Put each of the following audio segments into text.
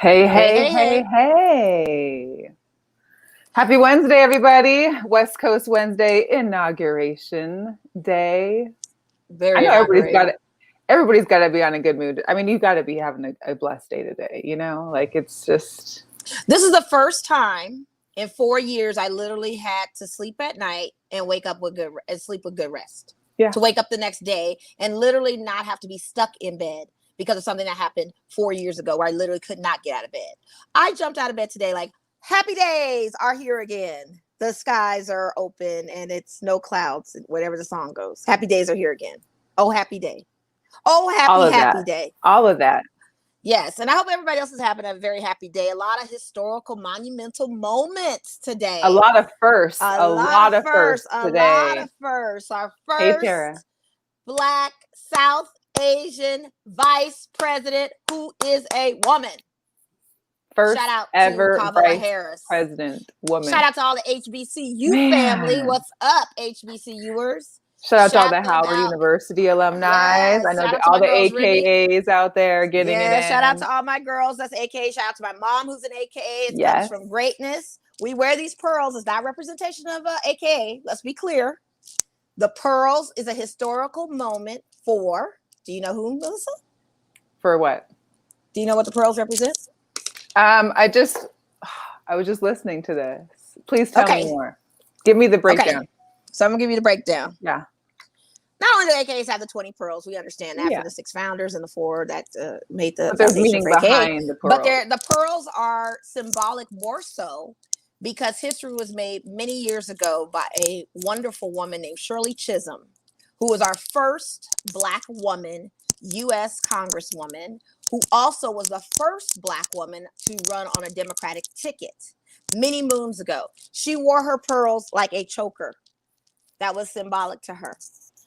Hey, Hey, hey, hey, hey, hey. hey. Happy Wednesday, everybody. West Coast Wednesday inauguration day. I Very know inaugurated. everybody's got to be on a good mood. I mean, you got to be having a blessed day today, Like it's just This is the first time in 4 years I literally had to sleep at night and wake up with good and sleep with good rest. yeah. To wake up the next day and literally not have to be stuck in bed because of something that happened 4 years ago where I literally could not get out of bed. I jumped out of bed today like happy days are here again. The skies are open and it's no clouds, whatever the song goes. Happy days are here again. Oh, happy day. Oh, All happy, of happy that. day. All of that. Yes, and I hope everybody else is having a very happy day. A lot of historical, monumental moments A today. lot of firsts, A a lot of lot of firsts, firsts a lot today. of firsts. Our Hey, Tara. first Black South Asian vice president who is a woman. Shout First out to ever Kamala vice Harris. president woman. Shout out to all the HBCU family. Man. What's up, HBCUers? Shout out to all Shout the them Howard out. University alumni. I Yes. know Shout out to all my the girls, Remy. AKAs out there getting it Yeah, shout out in. to all my girls. That's AKA. Shout out to my mom, who's an AKA. It comes Yes. from greatness. We wear these pearls. It's not representation of AKA. Let's be clear. The pearls is a historical moment for. Do you know who, Melissa? For what? Do you know what the pearls represent? I was just listening to this. Please tell me Okay. more. Give me the Okay. breakdown. So I'm gonna give you the breakdown. Yeah. Not only do AKAs have the 20 pearls, we understand that Yeah. for the 6 founders and the 4 that made the But there's foundation meaning for AKA. behind the But pearl. the pearls are symbolic more so because history was made many years ago by a wonderful woman named Shirley Chisholm, who was our first Black woman U.S. Congresswoman, who also was the first Black woman to run on a Democratic ticket many moons ago. She wore her pearls like a choker. That was symbolic to her.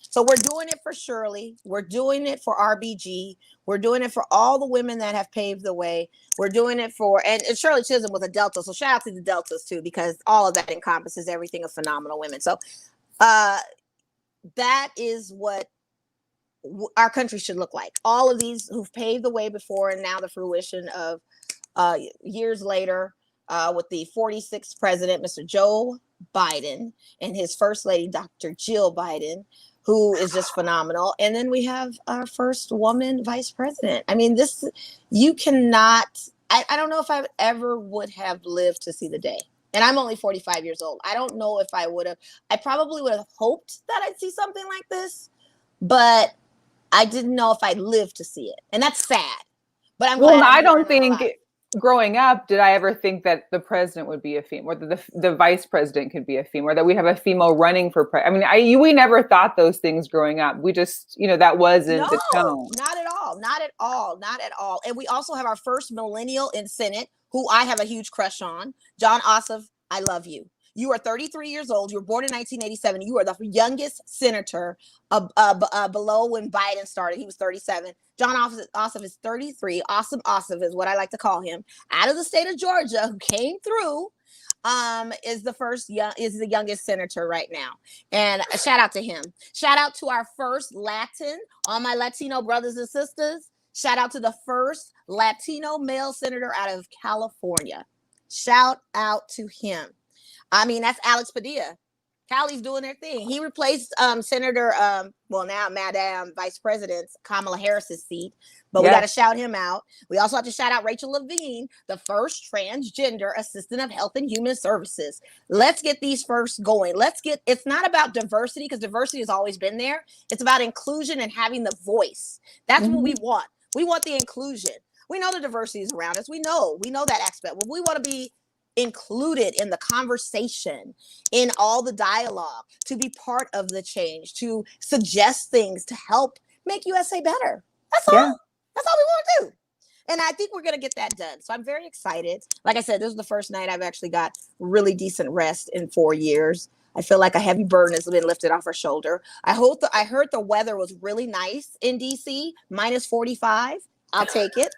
So we're doing it for Shirley. We're doing it for RBG. We're doing it for all the women that have paved the way. We're doing it for, and Shirley Chisholm was a Delta. So shout out to the Deltas too, because all of that encompasses everything of phenomenal women. So that is what our country should look like. All of these who've paved the way before and now the fruition of years later with the 46th president, Mr. Joe Biden, and his first lady, Dr. Jill Biden, who is just phenomenal. And then we have our first woman vice president. I mean, you cannot, I don't know if I ever would have lived to see the day. And I'm only 45 years old. I don't know if I would have, I probably would have hoped that I'd see something like this, but I didn't know if I'd live to see it. And that's sad. But I'm glad I'm I here and don't I'm think alive. growing up, did I ever think that the president would be a female, or that the vice president could be a female, or that we have a female running for president? I mean, we never thought those things growing up. We just, that wasn't the tone. Not at all. Not at all. Not at all. And we also have our first millennial in Senate, who I have a huge crush on. John Ossoff, I love you. You are 33 years old. You were born in 1987. You are the youngest senator below when Biden started. He was 37. John Ossoff is 33. Awesome Ossoff is what I like to call him. Out of the state of Georgia, who came through, is the youngest senator right now. And a shout out to him. Shout out to our first Latin, all my Latino brothers and sisters. Shout out to the first Latino male senator out of California. Shout out to him. I mean, that's Alex Padilla. Cali's doing their thing. He replaced Senator, now Madam Vice President Kamala Harris's seat, but we got to shout him out. We also have to shout out Rachel Levine, the first transgender assistant of health and human services. Let's get these first going. It's not about diversity, because diversity has always been there. It's about inclusion and having the voice. That's what we want. We want the inclusion. We know the diversity is around us. We know that aspect. But we want to be included in the conversation, in all the dialogue, to be part of the change, to suggest things to help make USA better. That's all. That's all we want to do. And I think we're going to get that done. So I'm very excited. Like I said, this is the first night I've actually got really decent rest in 4 years. I feel like a heavy burden has been lifted off our shoulder. I heard the weather was really nice in DC, minus 45. I'll take it.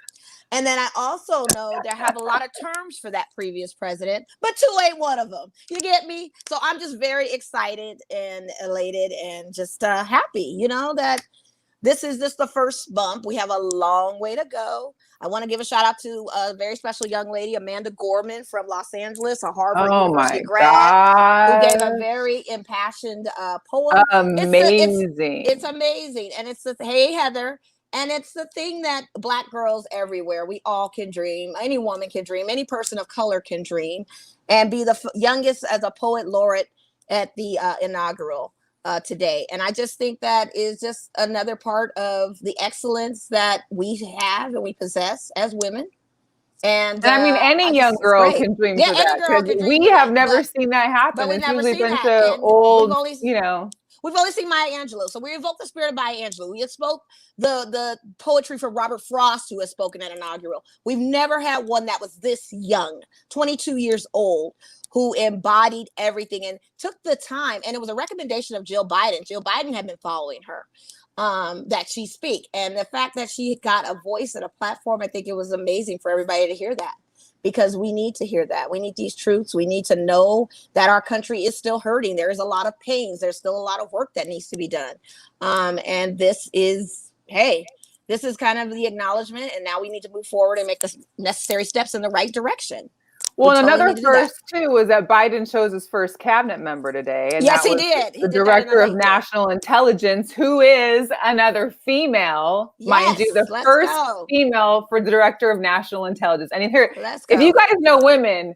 And then I also know they have a lot of terms for that previous president, but 2 ain't one of them. You get me? So I'm just very excited and elated and just happy, that this is just the first bump. We have a long way to go. I want to give a shout out to a very special young lady, Amanda Gorman from Los Angeles, a Harvard University grad, who gave a very impassioned poem. Amazing. It's amazing. And it's the, hey, Heather. And it's the thing that Black girls everywhere, we all can dream. Any woman can dream. Any person of color can dream and be the youngest as a poet laureate at the inaugural today. And I just think that is just another part of the excellence that we have and we possess as women. And I mean, any young girl can dream for that. We have never seen that happen. It's usually been to old, We've only seen Maya Angelou. So we invoke the spirit of Maya Angelou. We have spoke the poetry from Robert Frost, who has spoken at inaugural. We've never had one that was this young, 22 years old, who embodied everything and took the time. And it was a recommendation of Jill Biden. Jill Biden had been following her, that she speak. And the fact that she got a voice and a platform, I think it was amazing for everybody to hear that. Because we need to hear that. We need these truths. We need to know that our country is still hurting. There is a lot of pains. There's still a lot of work that needs to be done. And this is, this is kind of the acknowledgement. And now we need to move forward and make the necessary steps in the right direction. Well, another first too was that Biden chose his first cabinet member today. And yes, he did. The director of national intelligence, who is another female, mind you, the first female for the director of national intelligence. And if you guys know women,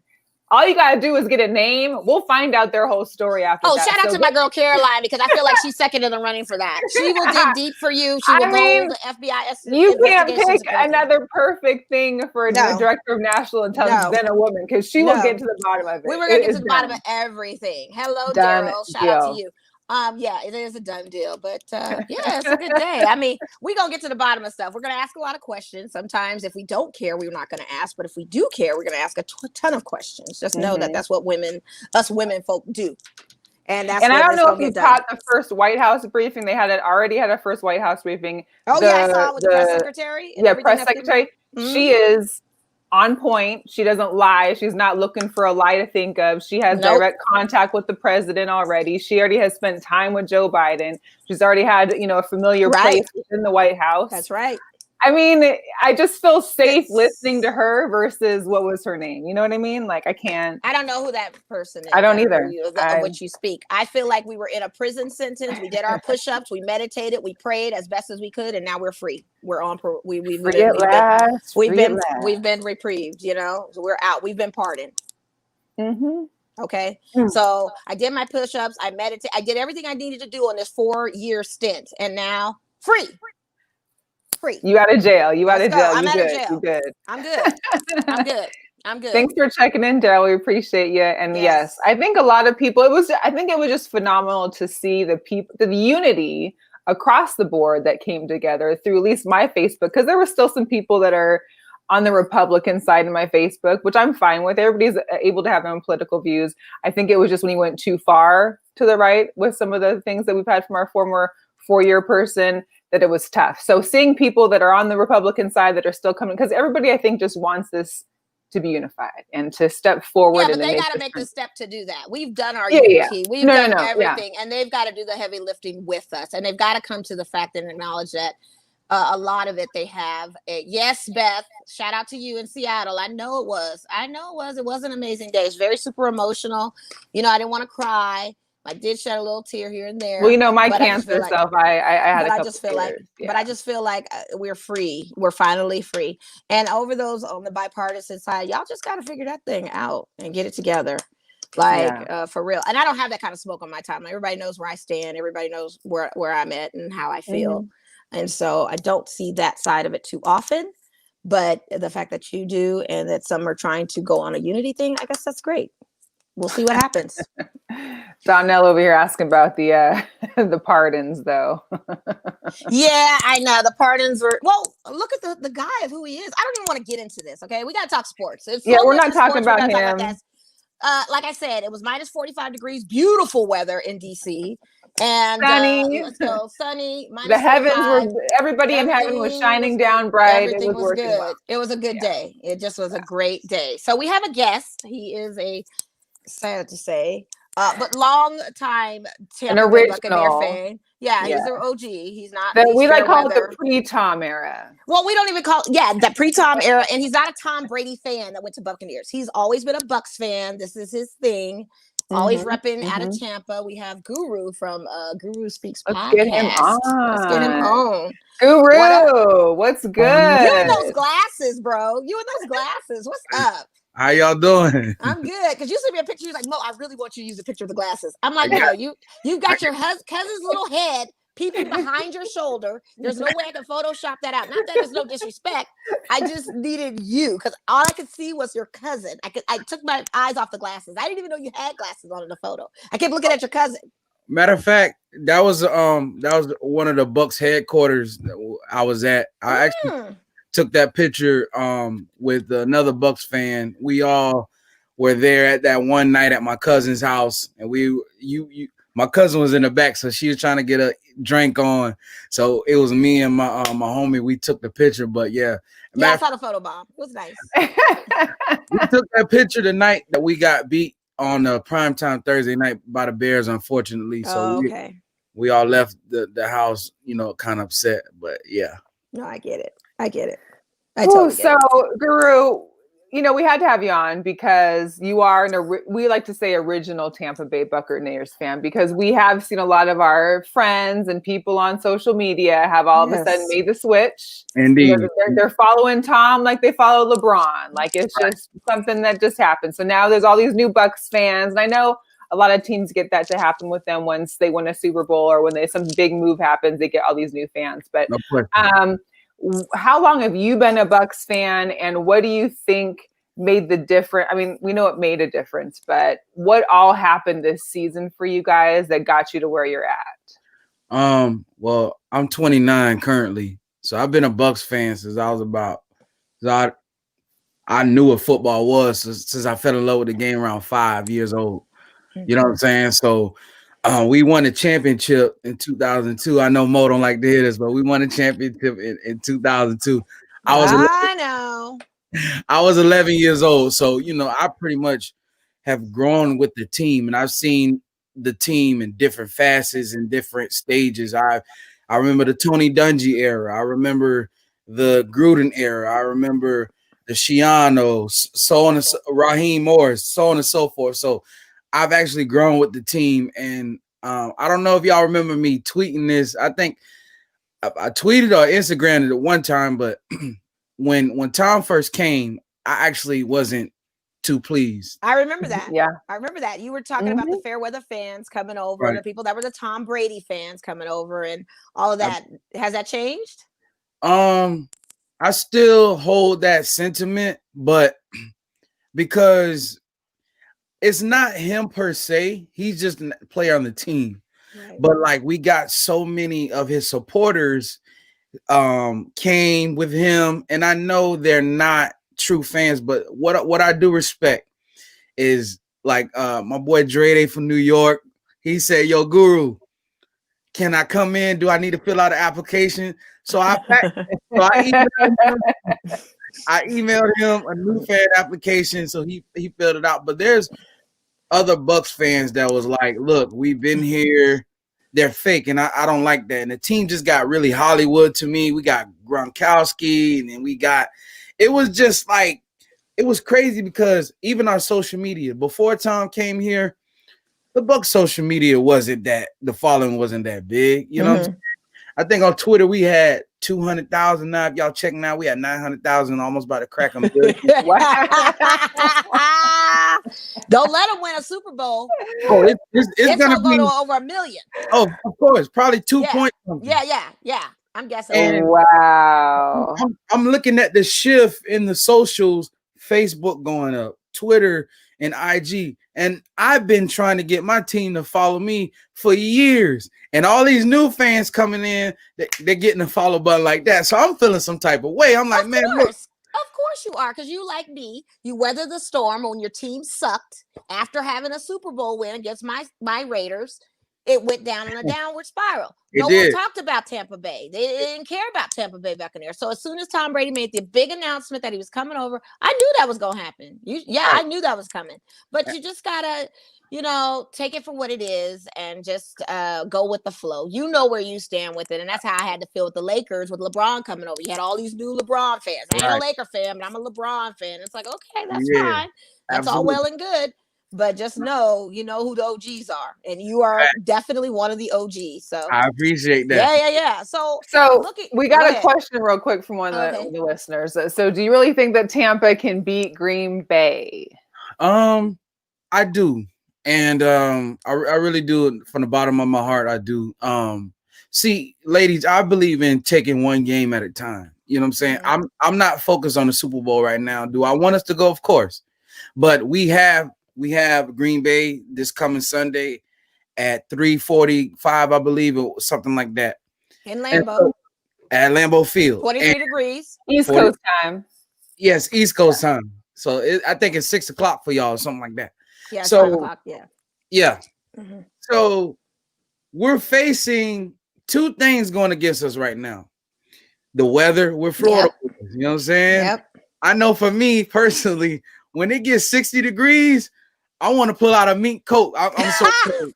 all you got to do is get a name. We'll find out their whole story after that. Shout out to my girl Caroline, because I feel like she's second in the running for that. She will dig deep for you. She will go the FBI. You can't pick another perfect thing for the director of national intelligence than a woman, because she will get to the bottom of it. We were going to get to the bottom of everything. Hello, Daryl. Shout out to you. It is a done deal, but it's a good day. I mean, we're going to get to the bottom of stuff. We're going to ask a lot of questions. Sometimes if we don't care, we're not going to ask, but if we do care, we're going to ask a ton of questions. Just know that that's what us women folk do. And I don't know if you caught the first White House briefing. They already had a first White House briefing. I saw with the press secretary. Press secretary. She is on point. She doesn't lie. She's not looking for a lie to think of. She has direct contact with the president already. She already has spent time with Joe Biden. She's already had, a familiar place within the White House. That's right. I mean, I just feel safe listening to her versus what was her name. You know what I mean? Like, I don't know who that person is. I don't either. What you speak. I feel like we were in a prison sentence. We did our push-ups. We meditated. We prayed as best as we could. And now we're free. We're on. We've been reprieved, So we're out. We've been pardoned. Mm-hmm. Okay. So I did my push-ups. I meditated. I did everything I needed to do on this 4-year stint. And now free. You out of jail. I'm out of jail. You good. I'm good. I'm good. Thanks for checking in, Daryl. We appreciate you. And yes, I think a lot of people, it was just phenomenal to see the unity across the board that came together through at least my Facebook, because there were still some people that are on the Republican side of my Facebook, which I'm fine with. Everybody's able to have their own political views. I think it was just when you went too far to the right with some of the things that we've had from our former 4-year person, that it was tough. So seeing people that are on the Republican side that are still coming, because everybody, I think, just wants this to be unified and to step forward. Yeah, but they got to make the step to do that. We've done our unity. We've done everything. And they've got to do the heavy lifting with us. And they've got to come to the fact and acknowledge that a lot of it they have. Yes, Beth, shout out to you in Seattle. I know it was. It was an amazing day. It's very super emotional. I didn't want to cry. I did shed a little tear here and there. Well, my cancer stuff, I had a couple tears. But I just feel like we're free. We're finally free. And over those on the bipartisan side, y'all just got to figure that thing out and get it together. For real. And I don't have that kind of smoke on my timeline. Everybody knows where I stand. Everybody knows where I'm at and how I feel. Mm-hmm. And so I don't see that side of it too often. But the fact that you do and that some are trying to go on a unity thing, I guess that's great. We'll see what happens. Donnell over here asking about the pardons, though. Yeah, I know the pardons were. Well, look at the guy of who he is. I don't even want to get into this. Okay, we got to talk sports. We're not talking about him. Like I said, it was minus 45 degrees, beautiful weather in DC, and sunny. Sunny. The heavens were. Everybody in heaven was shining down bright. Everything was good. Well. It was a good day. It just was a great day. So we have a guest. He is sad to say, But long time An Tampa Bay Buccaneer original. fan. Yeah, Yeah. he's an OG. He's not. That He's we like fair call it weather. the pre-Tom era. Well, we don't even call that pre-Tom era, and he's not a Tom Brady fan that went to Buccaneers. He's always been a Bucks fan. This is his thing. Always repping out of Tampa. We have Guru from Guru Speaks Let's podcast. get him on. Let's get him on. Guru, what's good? You and those glasses, bro. You and those glasses. What's up? How y'all doing? I'm good. Because you sent me a picture. You're like, Mo, I really want you to use a picture of the glasses. I'm like, no, you've got your cousin's little head peeping behind your shoulder. There's no way I can Photoshop that out. Not that there's no disrespect. I just needed you because all I could see was your cousin. I took my eyes off the glasses. I didn't even know you had glasses on in the photo. I kept looking at your cousin. Matter of fact, that was one of the Bucks headquarters that I was at. I actually took that picture with another Bucks fan. We all were there at that one night at my cousin's house, and my cousin was in the back, so she was trying to get a drink on. So it was me and my homie. We took the picture, but yeah, I saw the photo bomb. It was nice. We took that picture the night that we got beat on the primetime Thursday night by the Bears, unfortunately. So we all left the house, kind of upset. But yeah. No, I get it. I totally get it. Guru, we had to have you on because you are we like to say original Tampa Bay Buccaneers fan, because we have seen a lot of our friends and people on social media have all of a sudden made the switch. Indeed. They're following Tom like they follow LeBron. Like it's just something that just happened. So now there's all these new Bucks fans. And I know a lot of teams get that to happen with them once they win a Super Bowl or when some big move happens, they get all these new fans. But how long have you been a Bucks fan, and what do you think made the difference? I mean, we know it made a difference, but what all happened this season for you guys that got you to where you're at? Well, I'm 29 currently, so I've been a Bucks fan since I was I knew what football was since I fell in love with the game around 5 years old. You know what I'm saying? So we won a championship in 2002. I know Mo don't like to hear this, but we won a championship in 2002. I know. I was 11 years old. So, I pretty much have grown with the team, and I've seen the team in different facets and different stages. I remember the Tony Dungy era. I remember the Gruden era. I remember the Schiano, Raheem Morris, so on and so forth. So I've actually grown with the team, and I don't know if y'all remember me tweeting this. I think I tweeted or Instagrammed it at one time, but when Tom first came, I actually wasn't too pleased. I remember that. Yeah, I remember that. You were talking about the fair weather fans coming over, and the people that were the Tom Brady fans coming over, and all of that. Has that changed? I still hold that sentiment, but because it's not him per se, he's just a player on the team. Right. But like we got so many of his supporters came with him, and I know they're not true fans, but what I do respect is like my boy Dre from New York. He said, "Yo, Guru, can I come in? Do I need to fill out an application?" So I emailed him a new fan application, so he filled it out. But there's other Bucks fans that was like, "Look, we've been here. They're fake," and I don't like that. And the team just got really Hollywood to me. We got Gronkowski, and then it was just like, it was crazy because even our social media, before Tom came here, the Bucks social media the following wasn't that big. You know what I'm saying? I think on Twitter we had 200,000 now. If y'all checking out, we had 900,000, almost about to crack them. Don't let them win a Super Bowl. Oh, it's gonna go to over 1 million. Oh, of course, probably 2 points. Yeah. I'm guessing. And wow. I'm looking at the shift in the socials, Facebook going up, Twitter and IG. And I've been trying to get my team to follow me for years. And all these new fans coming in, they're getting a follow button like that. So I'm feeling some type of way. I'm like, man, look. Of course you are, because you, like me, you weathered the storm when your team sucked after having a Super Bowl win against my Raiders. it went down in a downward spiral. It No did. one talked about Tampa Bay. They didn't care about Tampa Bay Buccaneers. So as soon as Tom Brady made the big announcement that he was coming over, I knew that was going to happen. I knew that was coming. But you just got to, take it for what it is and just go with the flow. You know where you stand with it. And that's how I had to feel with the Lakers with LeBron coming over. You had all these new LeBron fans. I ain't a Laker fan, but I'm a LeBron fan. It's like, okay, that's fine. That's all well and good. But just know, who the OGs are, and you are definitely one of the OGs. So I appreciate that. Yeah. So we got a question real quick from one of the listeners. So, do you really think that Tampa can beat Green Bay? I do, and I really do. From the bottom of my heart, I do. See, ladies, I believe in taking one game at a time. You know what I'm saying? Mm-hmm. I'm not focused on the Super Bowl right now. Do I want us to go? Of course, but we have Green Bay this coming Sunday at 3:45, I believe, or something like that. In Lambeau. At Lambeau Field. 23 degrees. East Coast time. Yes, East Coast time. So I think it's 6 o'clock for y'all, or something like that. Yeah, 5 o'clock, yeah. Yeah. Mm-hmm. So we're facing two things going against us right now. The weather, we're Florida. Yep. You know what I'm saying? Yep. I know for me personally, when it gets 60 degrees, I want to pull out a mink coat. I'm so cold.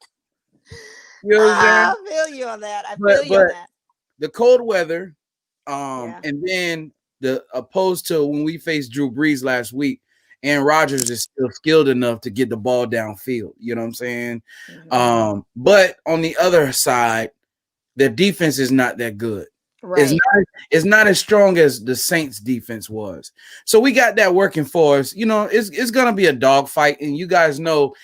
You know what I'm saying? I feel you on that. I feel you on that. The cold weather, and then the opposed to when we faced Drew Brees last week, Aaron Rodgers is still skilled enough to get the ball downfield. You know what I'm saying? Mm-hmm. But on the other side, the defense is not that good. Right. It's not as strong as the Saints defense was. So we got that working for us. It's gonna be a dogfight, and you guys know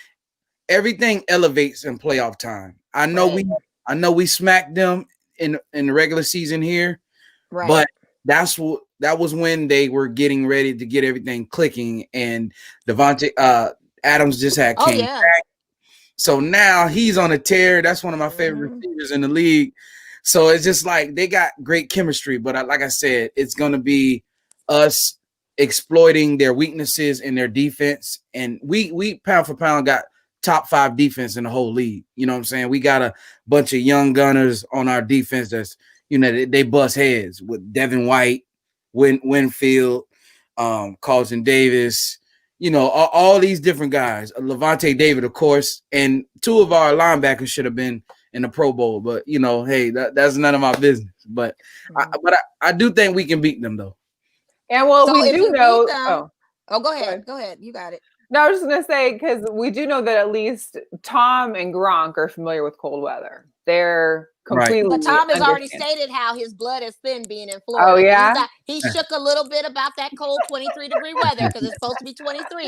everything elevates in playoff time. I know we smacked them in the regular season here, but that was when they were getting ready to get everything clicking, and Devontae Adams just had came back. So now he's on a tear. That's one of my favorite receivers in the league. So it's just like they got great chemistry, but like I said, it's going to be us exploiting their weaknesses in their defense. And we pound for pound got top 5 defense in the whole league. You know what I'm saying? We got a bunch of young gunners on our defense that's, they bust heads with Devin White, Winfield, Carlton Davis, all these different guys. Levante David, of course, and 2 of our linebackers should have been in the Pro Bowl, but hey, that's none of my business. But I do think we can beat them though. And we do know. Go ahead. You got it. No, I was just gonna say, because we do know that at least Tom and Gronk are familiar with cold weather. They're completely. But Tom has already stated how his blood is thin being in Florida. Oh yeah. He shook a little bit about that cold 23-degree weather because it's supposed to be 23.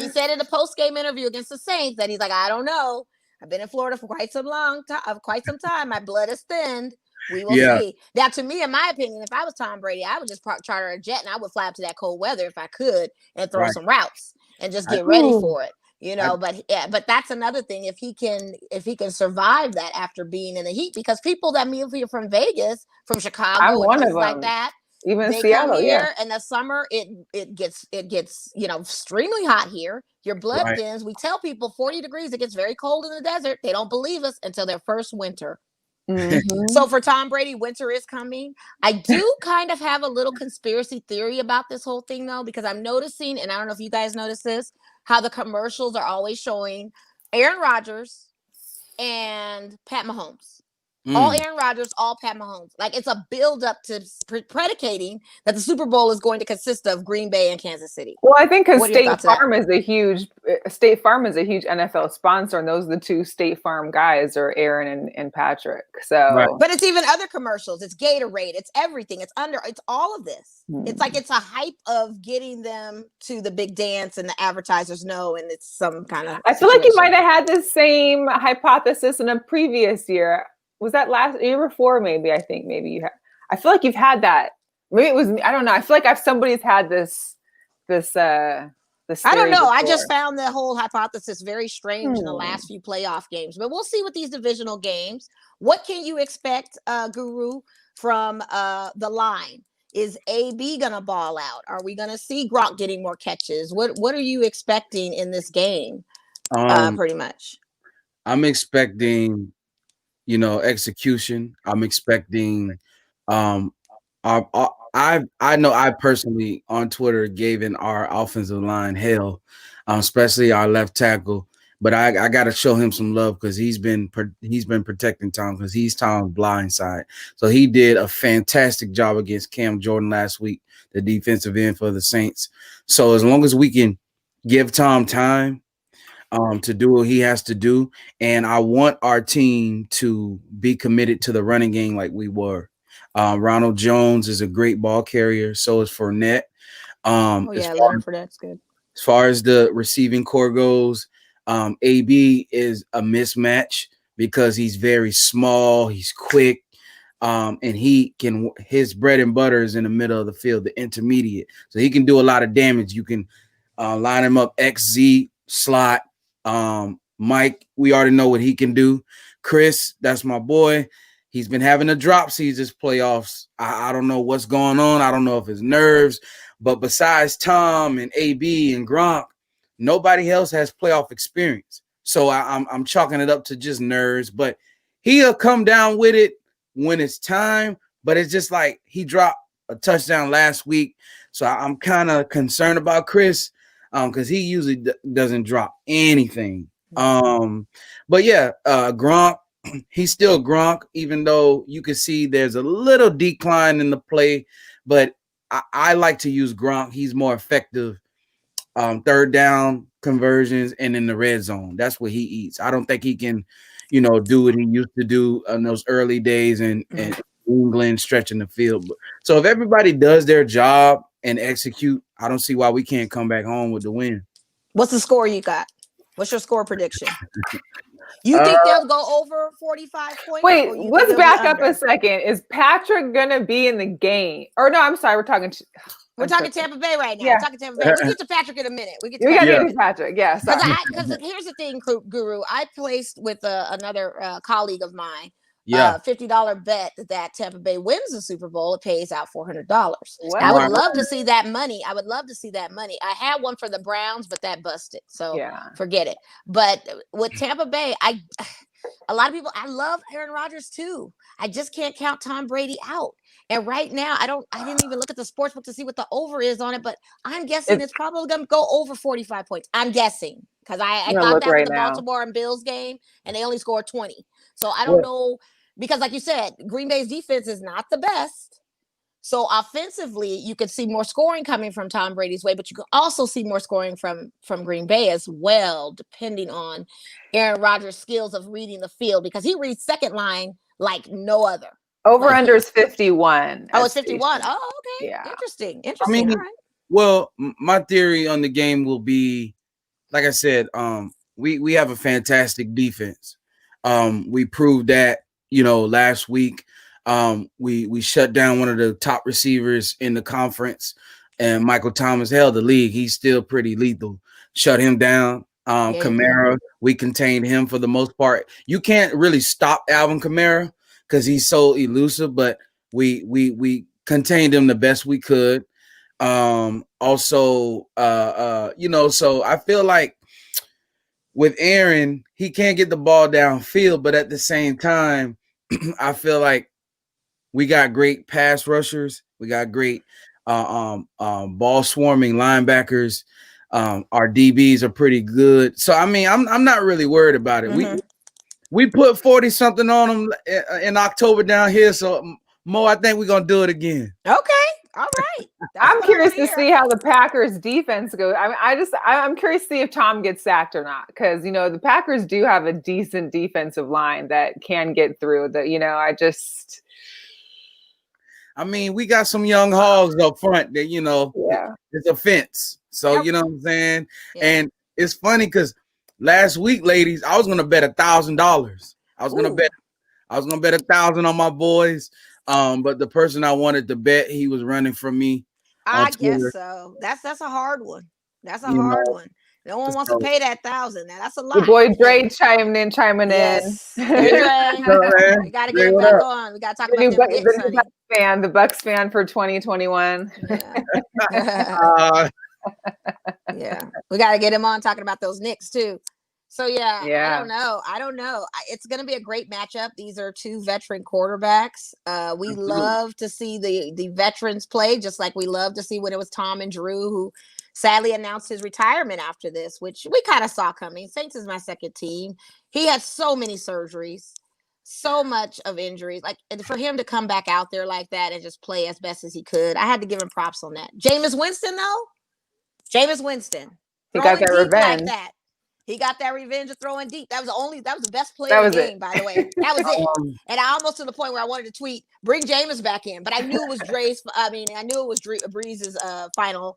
He said in a post-game interview against the Saints that he's like, I don't know. I've been in Florida for quite some time. My blood is thinned. We will see. Now, to me, in my opinion, if I was Tom Brady, I would just charter a jet and I would fly up to that cold weather if I could and throw some routes and just get ready for it. But that's another thing. If he can survive that after being in the heat, because people that move here from Vegas, from Chicago, and places like that, even they Seattle, come here in the summer, it gets extremely hot here. Your blood thins. We tell people 40 degrees, it gets very cold in the desert. They don't believe us until their first winter. Mm-hmm. So for Tom Brady, winter is coming. I do kind of have a little conspiracy theory about this whole thing though, because I'm noticing, and I don't know if you guys notice this, how the commercials are always showing Aaron Rodgers and Pat Mahomes. All Aaron Rodgers, all Pat Mahomes. Like it's a build up to predicating that the Super Bowl is going to consist of Green Bay and Kansas City. Well, I think because State Farm is a huge NFL sponsor, and those are the 2 State Farm guys are Aaron and Patrick. So, but it's even other commercials. It's Gatorade. It's everything. It's all of this. It's like it's a hype of getting them to the big dance, and the advertisers know, and it's some kind of. I feel like you might have had the same hypothesis in a previous year. Was that last year before? Maybe. I think maybe you have. I feel like you've had that. Maybe it was. I don't know. I feel like somebody's had this. I don't know. Before. I just found the whole hypothesis very strange in the last few playoff games. But we'll see with these divisional games. What can you expect, Guru, from the line? Is AB gonna ball out? Are we gonna see Gronk getting more catches? What are you expecting in this game? Pretty much. I'm expecting execution. I'm expecting. I know I personally on Twitter gave in our offensive line hell, especially our left tackle. But I got to show him some love because he's been protecting Tom because he's Tom's blind side. So he did a fantastic job against Cam Jordan last week, the defensive end for the Saints. So as long as we can give Tom time to do what he has to do, and I want our team to be committed to the running game like we were. Ronald Jones is a great ball carrier. So is Fournette. Leonard Fournette's good. As far as the receiving core goes, AB is a mismatch because he's very small, he's quick, and his bread and butter is in the middle of the field, the intermediate. So he can do a lot of damage. You can line him up XZ slot. Mike, we already know what he can do. Chris, that's my boy. He's been having a drop season playoffs. I don't know what's going on. I don't know if it's nerves, but besides Tom and AB and Gronk, nobody else has playoff experience. So I'm chalking it up to just nerves, but he'll come down with it when it's time. But it's just like he dropped a touchdown last week. So I'm kind of concerned about Chris because he usually doesn't drop anything. But yeah, Gronk, he's still Gronk, even though you can see there's a little decline in the play. But I like to use Gronk. He's more effective. Third down conversions and in the red zone. That's what he eats. I don't think he can, do what he used to do in those early days and England stretching the field. So if everybody does their job and execute, I don't see why we can't come back home with the win. What's the score you got? What's your score prediction? You think they'll go over 45 points? Wait, let's back up a second. Is Patrick going to be in the game? Or no, I'm sorry. We're talking Tampa Bay right now. Yeah. We're talking Tampa Bay. We'll get to Patrick in a minute. We got to get to Patrick. Yeah. Because here's the thing, Guru. I placed with another colleague of mine $50 bet that Tampa Bay wins the Super Bowl. It pays out $400. Wow. I would love to see that money. I had one for the Browns, but that busted. So forget it. But with Tampa Bay, a lot of people, I love Aaron Rodgers too. I just can't count Tom Brady out. And right now, I didn't even look at the sportsbook to see what the over is on it, but I'm guessing it's probably going to go over 45 points. I'm guessing because I thought that was the Baltimore and Bills game, and they only scored 20. So I don't know, because like you said, Green Bay's defense is not the best. So offensively, you could see more scoring coming from Tom Brady's way, but you can also see more scoring from Green Bay as well, depending on Aaron Rodgers' skills of reading the field, because he reads second line like no other. Over under is 51. Oh, it's 51. Oh, okay. Yeah. Interesting. I mean, all right. Well, my theory on the game will be, like I said, we have a fantastic defense. We proved that, last week. We shut down one of the top receivers in the conference, and Michael Thomas held the league. He's still pretty lethal. Shut him down. Kamara, we contained him for the most part. You can't really stop Alvin Kamara because he's so elusive, but we contained him the best we could. So I feel like with Aaron, he can't get the ball downfield, but at the same time, I feel like we got great pass rushers. We got great ball swarming linebackers. Our DBs are pretty good. So, I mean, I'm not really worried about it. Mm-hmm. We put 40 something on them in October down here. So, Mo, I think we're going to do it again. Okay. All right. I'm curious to see how the Packers defense goes. I'm curious to see if Tom gets sacked or not, because the Packers do have a decent defensive line that can get through. I mean, we got some young hogs up front that it's a fence. So you know what I'm saying? Yeah. And it's funny because last week, ladies, I was gonna bet $1,000. I was gonna bet $1,000 on my boys. But the person I wanted to bet, he was running from me. I guess so. That's a hard one. That's a hard one. No one wants to pay that $1,000. Now that's a lot. Your boy Dre chiming in. Yes. Hey, Dre. We gotta get him back on. We gotta talk about the Bucks fan for 2021. Yeah. We gotta get him on talking about those Knicks too. So I don't know. It's going to be a great matchup. These are two veteran quarterbacks. We love to see the veterans play, just like we love to see when it was Tom and Drew, who sadly announced his retirement after this, which we kind of saw coming. Saints is my second team. He had so many surgeries, so much of injuries. Like, for him to come back out there like that and just play as best as he could, I had to give him props on that. Jameis Winston, though, Jameis Winston, he got that revenge. Like that. He got that revenge of throwing deep. That was the best play of the game, by the way. That was it. And I almost to the point where I wanted to tweet, bring Jameis back in. But I knew it was Breeze's final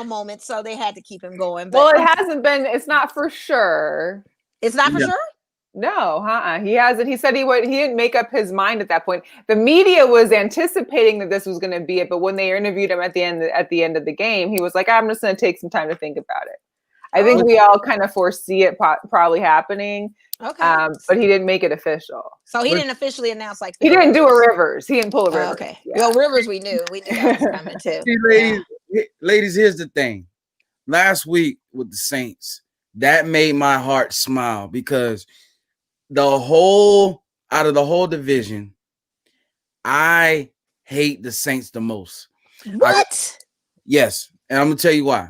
moment, so they had to keep him going. But, well, it hasn't been. It's not for sure. It's not for sure? No, he hasn't. He said he didn't make up his mind at that point. The media was anticipating that this was going to be it, but when they interviewed him at the end of the game, he was like, I'm just going to take some time to think about it. I think we all kind of foresee it probably happening. Okay. But he didn't make it official. So he didn't officially announce like he didn't do a Rivers. He didn't pull a Rivers. Okay. Yeah. Well, Rivers we knew that was coming too. See, ladies, here's the thing. Last week with the Saints, that made my heart smile because out of the whole division, I hate the Saints the most. What? Yes, and I'm gonna tell you why.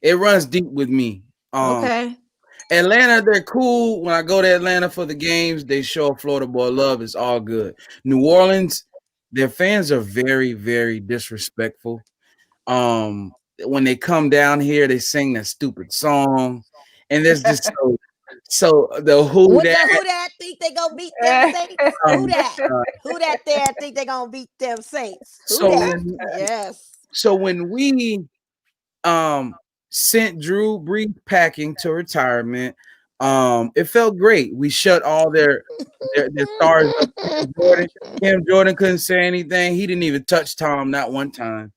It runs deep with me. Okay. Atlanta, they're cool. When I go to Atlanta for the games, they show Florida boy love. It's all good. New Orleans, their fans are very, very disrespectful. When they come down here, they sing that stupid song, and there's just so the who that think they gonna beat them Saints? Who that there think they gonna beat them Saints? So when we sent Drew Brees packing to retirement, it felt great. We shut all their stars up. Jordan couldn't say anything. He didn't even touch Tom not one time.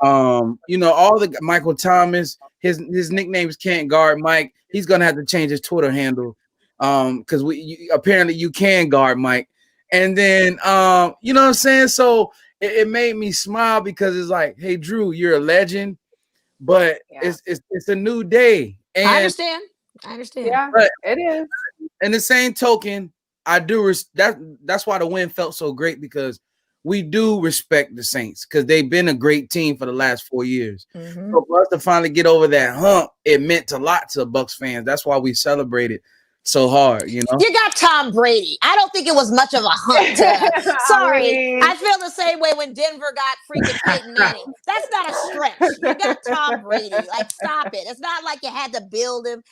All the Michael Thomas, his nicknames can't guard Mike. He's gonna have to change his Twitter handle because apparently you can guard Mike. And then you know what I'm saying? So it made me smile because it's like, hey Drew, you're a legend. But it's a new day. And I understand. Yeah, but it is. In the same token, I do that's why the win felt so great because we do respect the Saints because they've been a great team for the last 4 years. Mm-hmm. So for us to finally get over that hump, it meant a lot to Bucs fans. That's why we celebrated so hard, You got Tom Brady. I don't think it was much of a hunt. Sorry. I feel the same way when Denver got freaking Peyton Manning. That's not a stretch. You got Tom Brady. Like, stop it. It's not like you had to build him.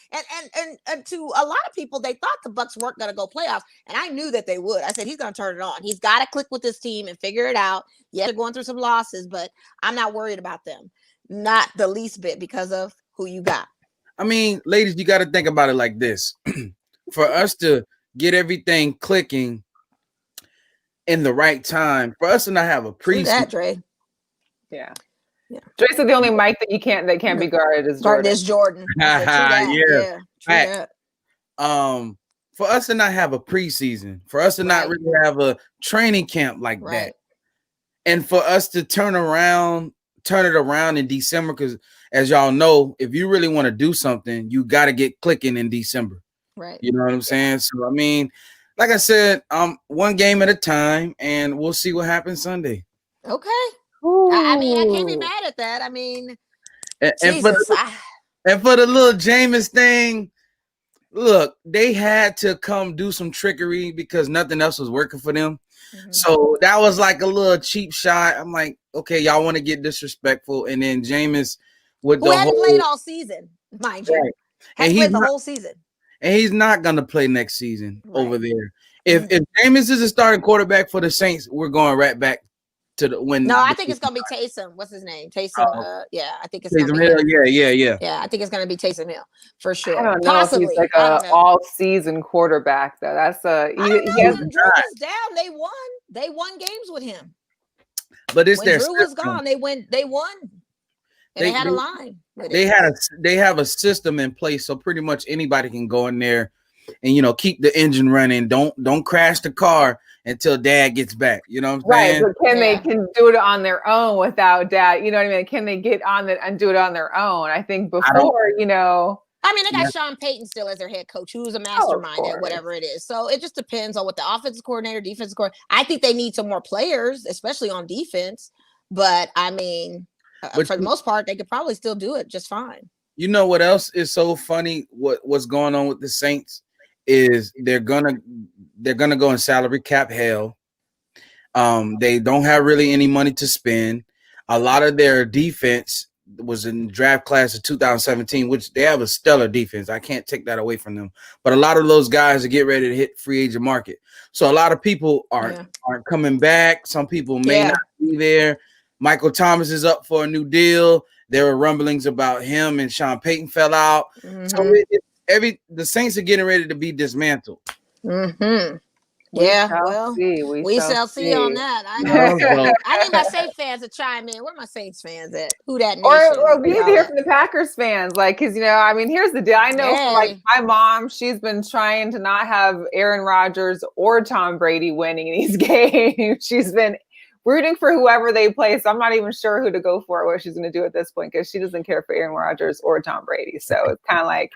And to a lot of people, they thought the Bucs weren't going to go playoffs. And I knew that they would. I said, he's going to turn it on. He's got to click with this team and figure it out. Yeah, they're going through some losses, but I'm not worried about them. Not the least bit because of who you got. I mean, ladies, you got to think about it like this. For us to get everything clicking in the right time, for us to not have a preseason. That, Dre. Yeah. Dre said the only mic that can't be guarded is Jordan. Jordan. For us to not have a preseason, for us to not really have a training camp like that, and for us to turn it around in December, because as y'all know, if you really want to do something, you got to get clicking in December. Right. You know what I'm saying? So, I mean, like I said, one game at a time, and we'll see what happens Sunday. Okay. I mean, I can't be mad at that. I mean, and for the little Jameis thing, look, they had to come do some trickery because nothing else was working for them. Mm-hmm. So that was like a little cheap shot. I'm like, okay, y'all want to get disrespectful. And then Jameis who hadn't played all season, mind you. Has played the whole season. And he's not going to play next season over there. If Jameis is a starting quarterback for the Saints, we're going right back to the win. No, I think it's going to be Taysom. What's his name? Taysom. I think it's Taysom Hill. Yeah. Yeah, I think it's going to be Taysom Hill for sure. I don't know Possibly. If he's like an all-season quarterback, though. That's Drew was down. They won games with him. But it's when Drew was gone, they won. And they had a line. They have a system in place, so pretty much anybody can go in there and keep the engine running. Don't crash the car until Dad gets back. You know what I'm saying? Right. But they can do it on their own without Dad? You know what I mean? Can they get on it and do it on their own? I think before, I mean, they got Sean Payton still as their head coach, who's a mastermind at whatever it is. So it just depends on what the offensive coordinator, defensive coordinator. I think they need some more players, especially on defense. But I mean, for the most part, they could probably still do it just fine. You know what else is so funny? What's going on with the Saints is they're gonna go in salary cap hell. They don't have really any money to spend. A lot of their defense was in the draft class of 2017, which they have a stellar defense. I can't take that away from them. But a lot of those guys are getting ready to hit free agent market. So a lot of people aren't coming back. Some people may not be there. Michael Thomas is up for a new deal. There were rumblings about him and Sean Payton fell out. So the Saints are getting ready to be dismantled. We shall see on that. I need my Saints fans to chime in. Where are my Saints fans at? Who that nation? Or we need to hear from the Packers fans. Like, because, you know, I mean, here's the deal. I know, like, my mom, she's been trying to not have Aaron Rodgers or Tom Brady winning these games. She's been rooting for whoever they play. So I'm not even sure who to go for, what she's going to do at this point, because she doesn't care for Aaron Rodgers or Tom Brady. So it's kind of like,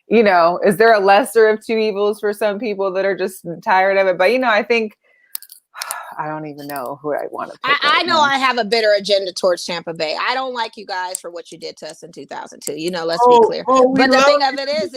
you know, is there a lesser of two evils for some people that are just tired of it? But, you know, I think, I don't even know who I want to pick. I know I have a bitter agenda towards Tampa Bay. I don't like you guys for what you did to us in 2002. You know, let's be clear. But the thing of it is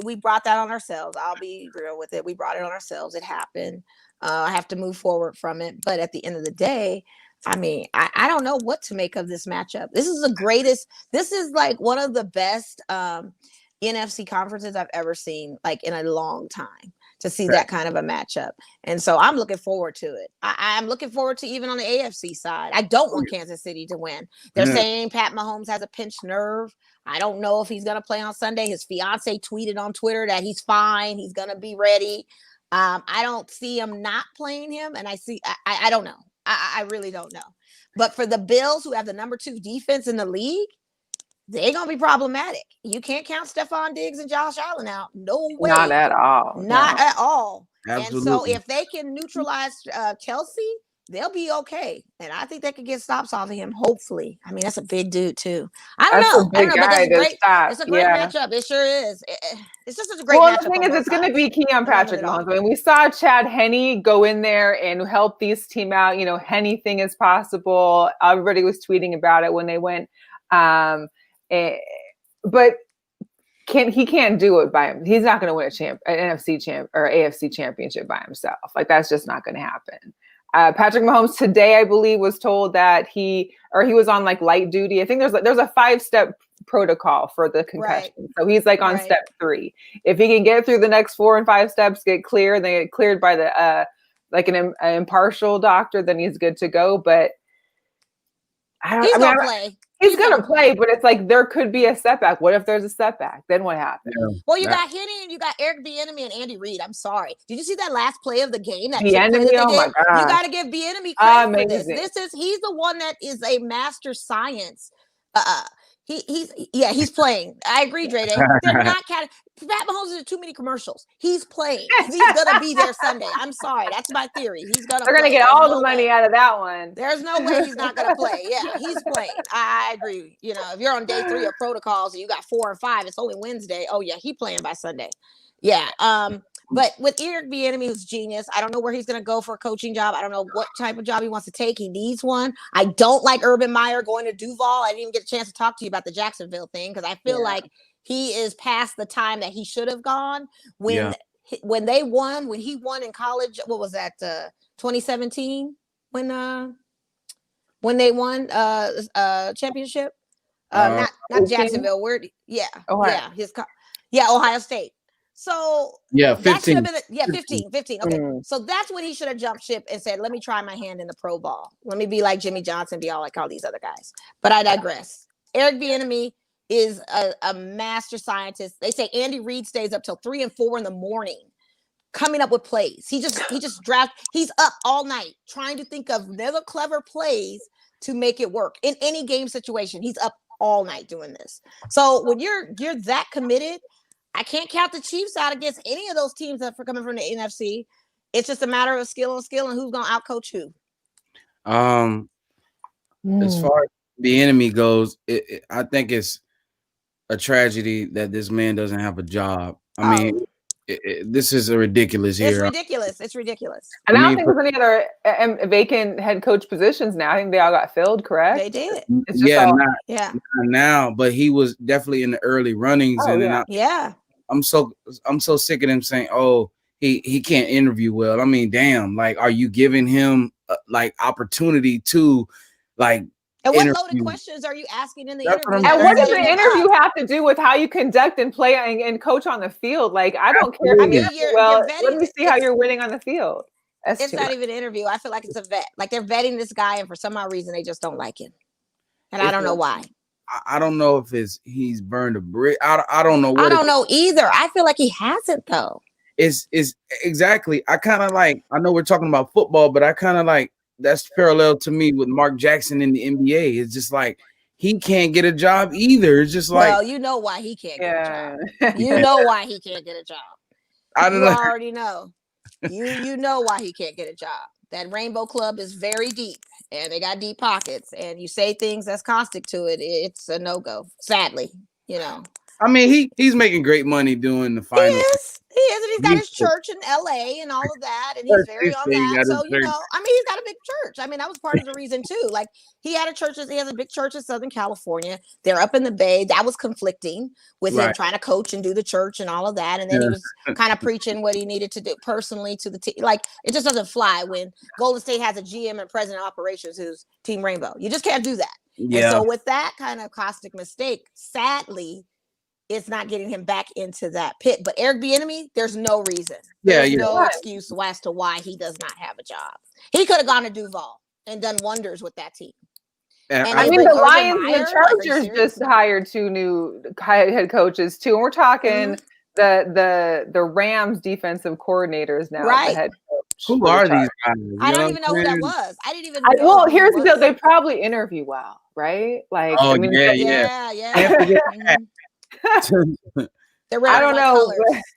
we brought that on ourselves. I'll be real with it. We brought it on ourselves. It happened. I have to move forward from it. But at the end of the day, I mean, I don't know what to make of this matchup. This is the greatest. This is like one of the best NFC conferences I've ever seen, like in a long time, to see that kind of a matchup. And so I'm looking forward to it. I'm looking forward to even on the AFC side. I don't want Kansas City to win. They're saying Pat Mahomes has a pinched nerve. I don't know if he's going to play on Sunday. His fiance tweeted on Twitter that he's fine. He's going to be ready. I don't see him not playing him. And I don't know. I really don't know. But for the Bills, who have the number 2 defense in the league, they're going to be problematic. You can't count Stephon Diggs and Josh Allen out. No way. Not at all. Not at all. Absolutely. And so if they can neutralize Kelsey, they'll be okay. And I think they could get stops off of him, hopefully. I mean, that's a big dude, too. I don't know. But it's a great matchup. It sure is. It's just such a great matchup. Well, the thing is, it's going to be key on Patrick Mahomes. I mean, we saw Chad Henne go in there and help these team out. You know, anything is possible. Everybody was tweeting about it when they went. But he can't do it by him. He's not going to win an NFC champ or AFC championship by himself. Like, that's just not going to happen. Patrick Mahomes today, I believe, was told that he was on like light duty. I think there's a 5-step protocol for the concussion. Right. So he's like on step 3. If he can get through the next 4 and 5 steps, get clear, then get cleared by the like an impartial doctor, then he's good to go. But he's gonna play. He's going to play, but it's like there could be a setback. What if there's a setback? Then what happens? Yeah. Well, you got Henne and you got Eric Bieniemy and Andy Reid. I'm sorry. Did you see that last play of the game? Bieniemy, oh my God. You got to give Bieniemy credit for this. He's the one that is a master science. He's playing. I agree, Dre. They're not counting. Pat Mahomes is too many commercials. He's playing. He's gonna be there Sunday. I'm sorry, that's my theory. They're gonna get all the money out of that one. There's no way he's not gonna play. Yeah, he's playing. I agree. You know, if you're on day 3 of protocols and you got 4 and 5, it's only Wednesday. Oh yeah, he playing by Sunday. Yeah. But with Eric Bieniemy, who's genius, I don't know where he's going to go for a coaching job. I don't know what type of job he wants to take. He needs one. I don't like Urban Meyer going to Duval. I didn't even get a chance to talk to you about the Jacksonville thing because I feel like he is past the time that he should have gone. When he won in college, what was that, 2017? When they won championship? Not Jacksonville. Ohio State. So 15. That should have been 15. Okay. So that's when he should have jumped ship and said, let me try my hand in the pro ball. Let me be like Jimmy Johnson, be all like all these other guys. But I digress. Eric Bieniemy is a master scientist. They say Andy Reid stays up till 3 and 4 in the morning coming up with plays. He just drafts. He's up all night trying to think of another clever plays to make it work in any game situation. He's up all night doing this. So when you're that committed, I can't count the Chiefs out against any of those teams that are coming from the NFC. It's just a matter of skill and who's going to outcoach who. As far as the enemy goes, I think it's a tragedy that this man doesn't have a job. I mean, this is a ridiculous here. It's ridiculous. It's ridiculous. And I don't think there's any other vacant head coach positions now. I think they all got filled, correct? They did. It's just all, not now, but he was definitely in the early runnings. I'm so sick of them saying, "Oh, he can't interview well." I mean, damn, like, are you giving him like opportunity to like? And what loaded questions are you asking in the interview? And what does the interview have to do with how you conduct and play and coach on the field? Like, I don't care. I mean, let me see how you're winning on the field. It's not even an interview. I feel like it's a vet. Like, they're vetting this guy, and for some odd reason, they just don't like him. And I don't know why. I don't know if he's burned a bridge. I don't know. I don't know either. I feel like he hasn't, though. It's exactly. I kind of like. I know we're talking about football, but I kind of like. That's parallel to me with Mark Jackson in the NBA. It's just like he can't get a job either. It's just like, well, you know why he can't get a job. You know why he can't get a job. I don't know. Already know. You know why he can't get a job. That Rainbow Club is very deep, and they got deep pockets. And you say things that's caustic to it, it's a no-go. Sadly, you know. I mean, he's making great money doing the finals. He is, and he's got his church in LA and all of that, and he's very on that. So, you know, I mean, he's got a big church. I mean, that was part of the reason too. Like, he had he has a big church in Southern California. They're up in the Bay. That was conflicting with him trying to coach and do the church and all of that. And then he was kind of preaching what he needed to do personally to the team. Like, it just doesn't fly when Golden State has a GM and president of operations who's Team Rainbow. You just can't do that. Yeah. And so with that kind of caustic mistake, sadly, it's not getting him back into that pit. But Eric Bieniemy, there's no reason. There's no excuse as to why he does not have a job. He could have gone to Duval and done wonders with that team. And I mean, the Lions and the Chargers just hired 2 new head coaches too. And we're talking the Rams defensive coordinators now. Right. The head coach. Who are these guys? I don't even know who that was. I didn't even know. Well, here's the deal. They probably interview well, right? Like, I mean, They're wearing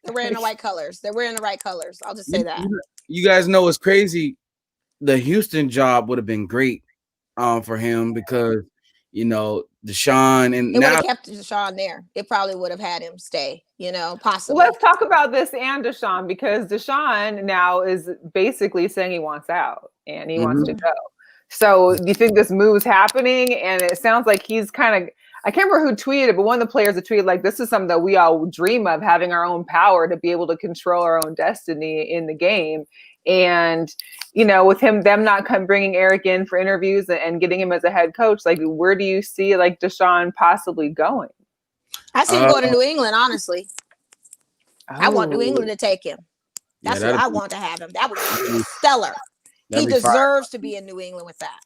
They're wearing the white colors. They're wearing the right colors. I'll just say that. You guys know what's crazy? The Houston job would have been great for him because, you know, Deshaun and it would have kept Deshaun there. It probably would have had him stay, you know, possibly. Let's talk about this and Deshaun, because Deshaun now is basically saying he wants out and he wants to go. So do you think this move's happening? And it sounds like he's kind of, I can't remember who tweeted it, but one of the players that tweeted, like, this is something that we all dream of, having our own power to be able to control our own destiny in the game. And, you know, with them not bringing Eric in for interviews and getting him as a head coach, like, where do you see, like, Deshaun possibly going? I see him going to New England, honestly. I want New England to take him. That's what I want to have him. That would be stellar. He deserves to be in New England with that.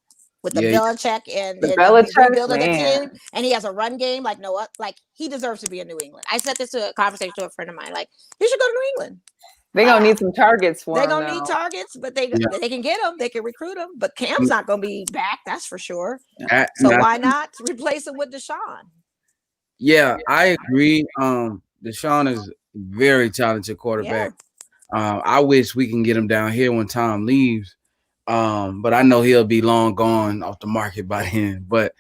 With the Belichick and rebuilding the team, and he has a run game like no what, like he deserves to be in New England. I said this to a conversation to a friend of mine, like, you should go to New England. They're gonna need some targets for him. They're gonna need targets, but they can get them. They can recruit them, but Cam's not gonna be back, that's for sure. So why not replace him with Deshaun? Yeah, I agree. Deshaun is a very talented quarterback. I wish we can get him down here when Tom leaves. But I know he'll be long gone off the market by then. But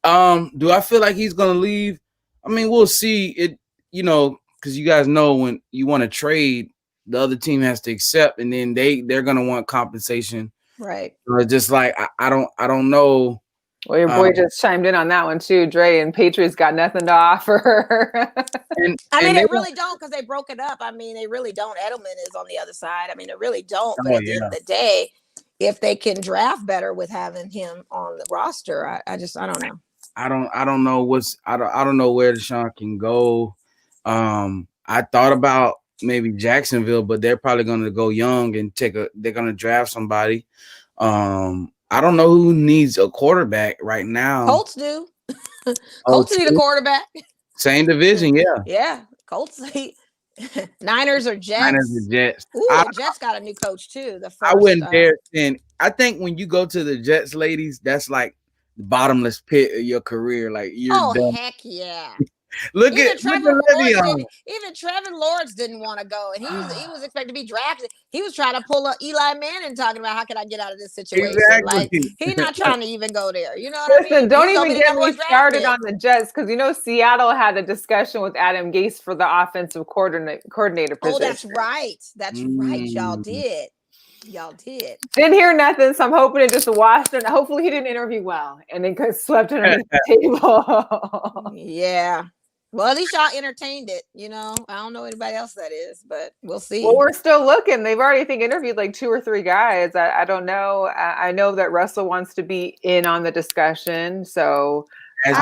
do I feel like he's gonna leave? I mean, we'll see. It, you know, because you guys know when you want to trade, the other team has to accept, and then they're gonna want compensation. Right. Or just like I don't know. Well, your boy just chimed in on that one too, Dre, and Patriots got nothing to offer. I mean, they really don't, because they broke it up. I mean, they really don't. Edelman is on the other side. I mean, they really don't. But at the end of the day, if they can draft better with having him on the roster, I don't know. I don't know where Deshaun can go. I thought about maybe Jacksonville, but they're probably going to go young and they're going to draft somebody. I don't know who needs a quarterback right now. Colts do. Colts need a quarterback. Same division, yeah. Yeah, Colts. Niners or Jets. Ooh, the Jets got a new coach too. I wouldn't dare send. I think when you go to the Jets, ladies, that's like the bottomless pit of your career. Like, you're done. Heck yeah. Look Even at Le'Veon. Even Trevor Lawrence didn't want to go, and he was expected to be drafted. He was trying to pull a Eli Manning, talking about how can I get out of this situation. Exactly. Like he's not trying to even go there. You know what I mean? Listen, don't He's gonna even be the get number me one draft started pick. on the Jets, because you know Seattle had a discussion with Adam Gase for the offensive coordinator position. Oh, that's right. That's right. Y'all did. Y'all did. Didn't hear nothing, so I'm hoping it just washed. And hopefully he didn't interview well and then swept underneath the table. Yeah. Well, at least y'all entertained it. You know, I don't know anybody else that is, but we'll see. Well, we're still looking. They've already, I think, interviewed like 2 or 3 guys. I don't know. I know that Russell wants to be in on the discussion, so. As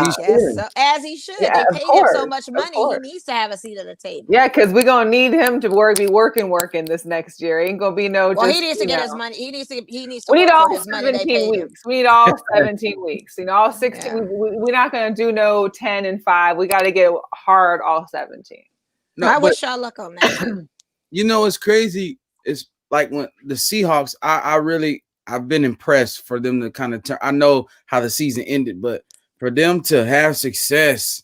he should. Yeah, they paid him so much money. He needs to have a seat at the table. Yeah, because we're gonna need him to be working this next year. Ain't gonna be no. Well, just, he needs to get his money. He needs to. We need all his 17 weeks. We need all 17 weeks. You know, all 16. Yeah. We're not gonna do no 10 and 5. We got to get hard all 17. No, I wish y'all luck on that. You know, it's crazy. It's like when the Seahawks. I've been impressed for them to kind of turn. I know how the season ended, but for them to have success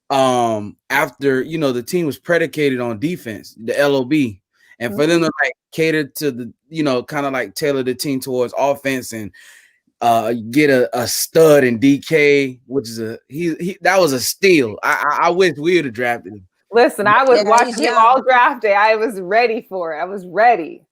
after, you know, the team was predicated on defense, the LOB, and for them to like cater to the, you know, kind of like tailor the team towards offense and get a stud in DK, which is that was a steal. I wish we would have drafted him. Listen, I was watching him all draft day. I was ready for it. I was ready.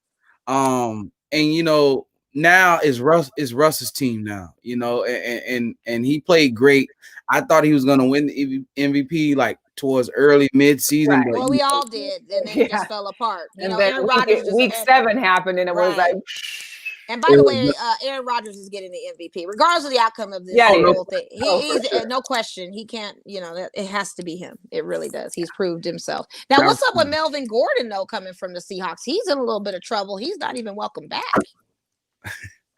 And you know, now is Russ's team now, you know, and he played great. I thought he was going to win the MVP like towards early mid-season. Right. But, well, we all did, and then it just fell apart. You know, Aaron Rodgers week 7 happened, and it was like. And by the way, Aaron Rodgers is getting the MVP, regardless of the outcome of this whole thing. He's no question. He can't. You know, it has to be him. It really does. He's proved himself. Now, what's up with Melvin Gordon though? Coming from the Seahawks, he's in a little bit of trouble. He's not even welcome back.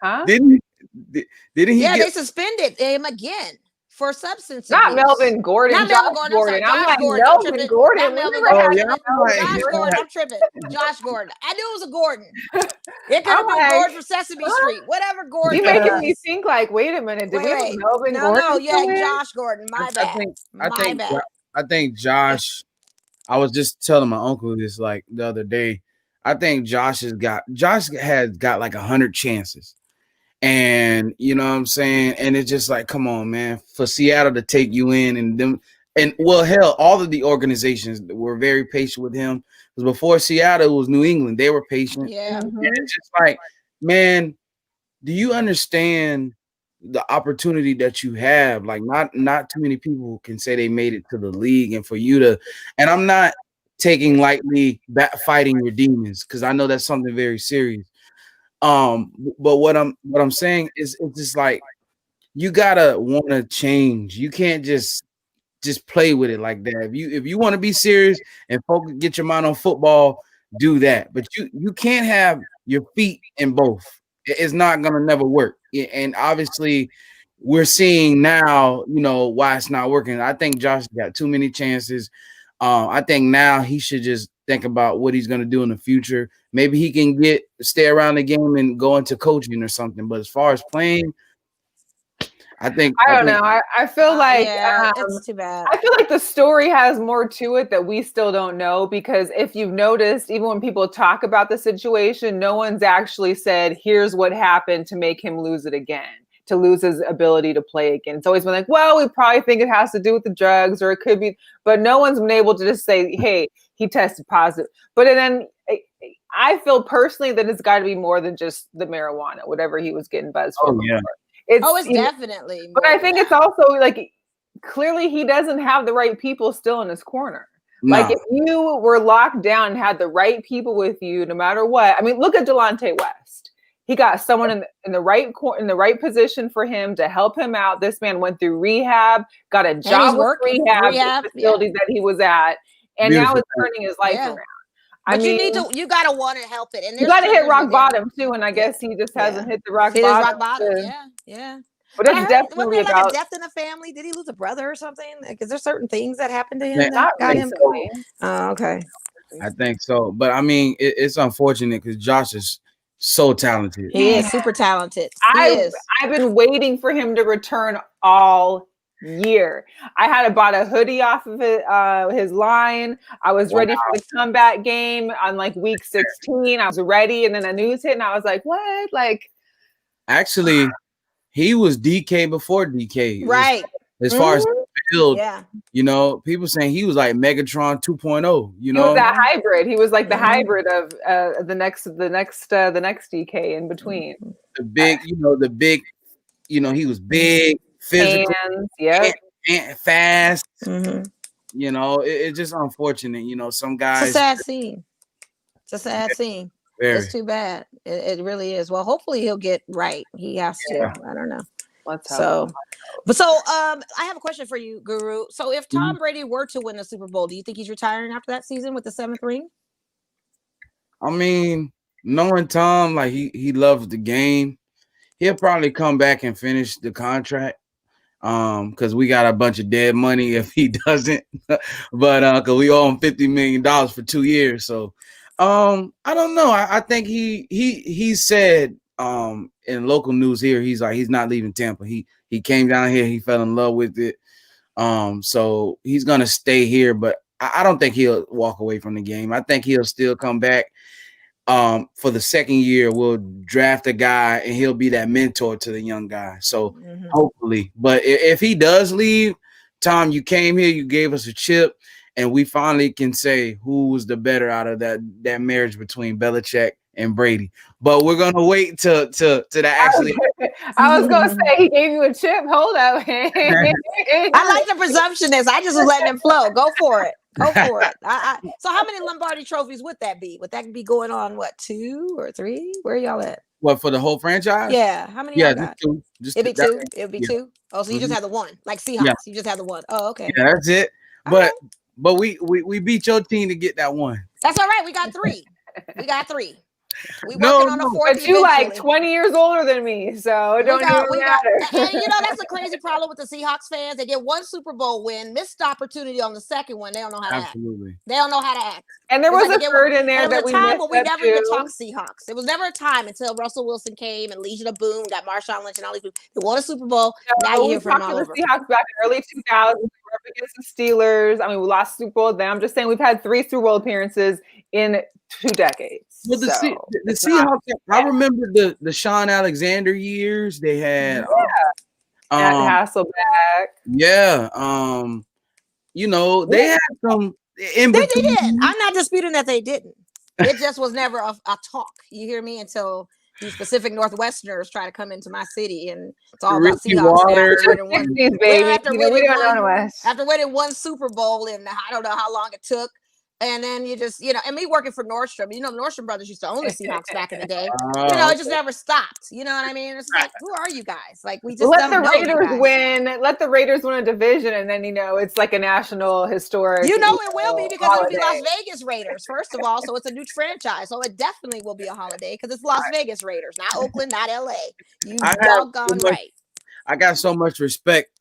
Huh? Didn't he? Yeah, they suspended him again for substance abuse. Not Melvin Gordon. Not Melvin Gordon. I'm like Gordon. Melvin Gordon. Josh Gordon. I'm tripping. Josh Gordon. I knew it was a Gordon. It could have been Gordon from Sesame Street. Whatever Gordon. You making me think like, wait a minute. Did we have Melvin Gordon? No, yeah, Josh Gordon. My bad. I think Josh. I was just telling my uncle this like the other day. I think Josh has got like 100 chances. And you know what I'm saying? And it's just like, come on, man, for Seattle to take you in and well, hell, all of the organizations were very patient with him. Because before Seattle, it was New England. They were patient. Yeah. And it's just like, man, do you understand the opportunity that you have? Like not too many people can say they made it to the league, and for you to, and I'm not taking lightly fighting your demons, because I know that's something very serious. But what I'm saying is, it's just like, you gotta want to change. You can't just play with it like that. If you want to be serious and focus, get your mind on football, do that. But you can't have your feet in both. It's not gonna never work. And obviously, we're seeing now, you know, why it's not working. I think Josh got too many chances. I think now he should just think about what he's going to do in the future. Maybe he can stay around the game and go into coaching or something. But as far as playing, I don't know. I feel like it's too bad. I feel like the story has more to it that we still don't know, because if you've noticed, even when people talk about the situation, no one's actually said, here's what happened to make him lose it again, to lose his ability to play again. It's always been like, well, we probably think it has to do with the drugs, or it could be, but no one's been able to just say, hey, he tested positive. But then I feel personally that it's got to be more than just the marijuana, whatever he was getting buzzed for. Yeah. It's definitely. But I think it's also like, clearly he doesn't have the right people still in his corner. No. Like if you were locked down and had the right people with you, no matter what. I mean, look at Delonte West. He got someone in the right position for him to help him out. This man went through rehab, got a job with rehab facility that he was at, and now it's turning his life around. But you gotta want to help it, and you gotta hit rock bottom too. And I guess he just hasn't hit the rock bottom. Yeah. But it's definitely wasn't there like a death in the family? Did he lose a brother or something? Like, is there certain things that happened to him that got him? Oh, okay. I think so, but I mean, it's unfortunate because Josh is so talented. He is super talented. I've been waiting for him to return all year. I had bought a hoodie off of his line. I was ready for the comeback game on like week 16. I was ready, and then the news hit, and I was like, "What?" Like, actually, he was DK before DK, right? As far as build, yeah. You know, people saying he was like Megatron 2.0. You know, he was that hybrid. He was like the hybrid of the next DK in between. The big, he was big, physical, and fast. You know, it's just unfortunate. You know, some guys. It's a sad scene. It's a sad scene. Very. It's too bad. It really is. Well, hopefully he'll get right. He has to. I don't know. Let's hope. I have a question for you, Guru. So if Tom Brady were to win the Super Bowl, do you think he's retiring after that season with the 7th ring? I mean, knowing Tom, like he loves the game, he'll probably come back and finish the contract. Because we got a bunch of dead money if he doesn't. But because we owe him $50 million for 2 years. So I don't know. I think he said in local news here, he's not leaving Tampa. He came down here, he fell in love with it. So he's gonna stay here, but I don't think he'll walk away from the game. I think he'll still come back. For the second year, we'll draft a guy and he'll be that mentor to the young guy. So hopefully, but if he does leave, Tom, you came here, you gave us a chip, and we finally can say who was the better out of that marriage between Belichick and Brady. But we're gonna wait to that actually. I was gonna say he gave you a chip. Hold up. I like the presumptionist. I just was letting him flow. Go for it. Go for it. So how many Lombardi trophies would that be? Would that be going on 2 or 3? Where are y'all at? What, for the whole franchise? Yeah. How many y'all got? Two. It'd be 2. It'd be 2. Oh, so you just had the one, like Seahawks. Yeah. You just had the one. Oh, okay. Yeah, that's it. But we beat your team to get that one. That's all right. We got 3. We got 3. We working on a 4th. But you like 20 years older than me, so it don't even matter. And that's a crazy problem with the Seahawks fans. They get 1 Super Bowl win, missed opportunity on the second one. They don't know how to act. They don't know how to act. And there was a third in there that we missed. We never even talked Seahawks. It was never a time until Russell Wilson came and Legion of Boom, got Marshawn Lynch and all these people. They won a Super Bowl. Now you hear from all over. The Seahawks back in early 2000s. We were up against the Steelers. I mean, we lost Super Bowl then. I'm just saying we've had 3 Super Bowl appeareces in 2 decades. Well, the Seahawks, I remember the Sean Alexander years. They had Hasselbeck. Yeah. They had some in between. They did. I'm not disputing that they didn't. It just was never a talk. You hear me? Until these Pacific Northwesterners try to come into my city, and it's all about Seahawks. After winning 1 Super Bowl, and I don't know how long it took. And then you just, and me working for Nordstrom, the Nordstrom brothers used to own the Seahawks back in the day. It just never stopped. You know what I mean? It's like, who are you guys? Like, we just let the Raiders win. Let the Raiders win a division, and then it's like a national historic. It will be because it'll be Las Vegas Raiders, first of all. So it's a new franchise. So it definitely will be a holiday because it's Las Vegas Raiders, not Oakland, not LA. You doggone right. I got so much respect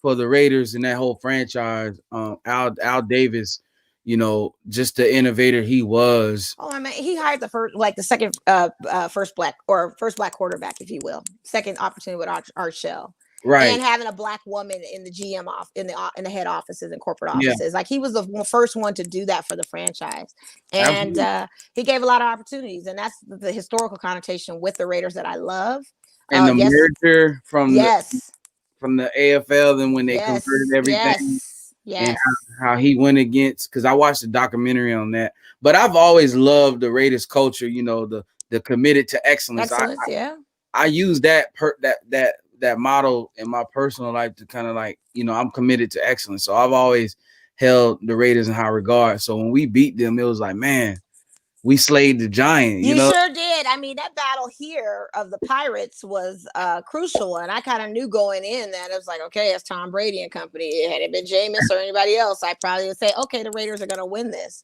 for the Raiders and that whole franchise. Al Davis. Just the innovator he was. Oh, I mean, he hired the second first black quarterback, if you will, second opportunity with Art Shell, right? And having a black woman in the GM in the head offices and corporate offices, like he was the first one to do that for the franchise, and he gave a lot of opportunities, and that's the historical connotation with the Raiders that I love. And the merger from the AFL, and when they converted everything. Yes. And how he went against, because I watched the documentary on that. But I've always loved the Raiders culture, the committed to excellence. I use that model in my personal life to kind of I'm committed to excellence. So I've always held the Raiders in high regard. So when we beat them, it was like, man, we slayed the giant. You sure did. I mean, that battle here of the Pirates was crucial, and I kind of knew going in that it was like, okay, it's Tom Brady and company. Had it been Jameis or anybody else, I probably would say, okay, the Raiders are going to win this.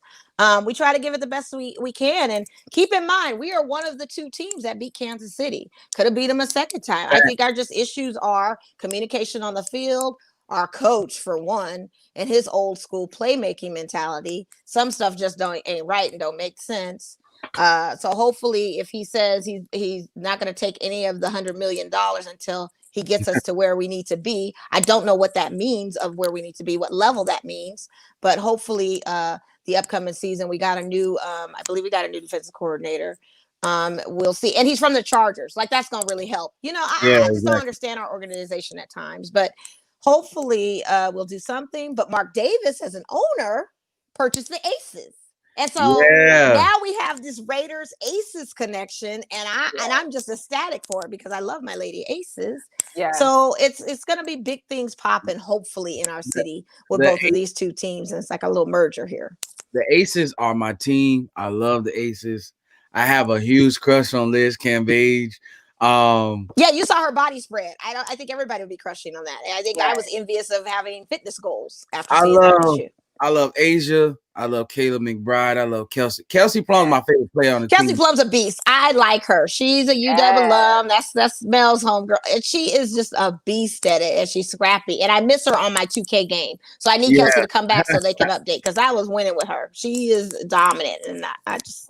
We try to give it the best we can, and keep in mind, we are one of the 2 teams that beat Kansas City. Could have beat them a second time. I think our issues are communication on the field, our coach for one, and his old school playmaking mentality. Some stuff just ain't right and don't make sense. So hopefully if he says he's not going to take any of the $100 million until he gets us to where we need to be. I don't know what that means of where we need to be, what level that means, but hopefully the upcoming season, we got a new, I believe we got a new defensive coordinator. We'll see. And he's from the Chargers. Like, that's going to really help. You know, I just don't understand our organization at times, but hopefully we'll do something. But Mark Davis, as an owner, purchased the Aces. And so now we have this Raiders Aces connection, and I'm just ecstatic for it because I love my Lady Aces. Yeah. So it's gonna be big things popping, hopefully, in our city with both of these two teams, and it's like a little merger here. The Aces are my team. I love the Aces. I have a huge crush on Liz Cambage. Yeah, you saw her body spread. I think everybody would be crushing on that. I think I was envious of having fitness goals after seeing that shoot. I love Asia. I love Kayla McBride. I love Kelsey. Kelsey Plum's my favorite player on the team. Kelsey Plum's a beast. I like her. She's a UW alum. That's Mel's homegirl. And she is just a beast at it, and she's scrappy. And I miss her on my 2K game. So I need Kelsey to come back so they can update, because I was winning with her. She is dominant. And I just,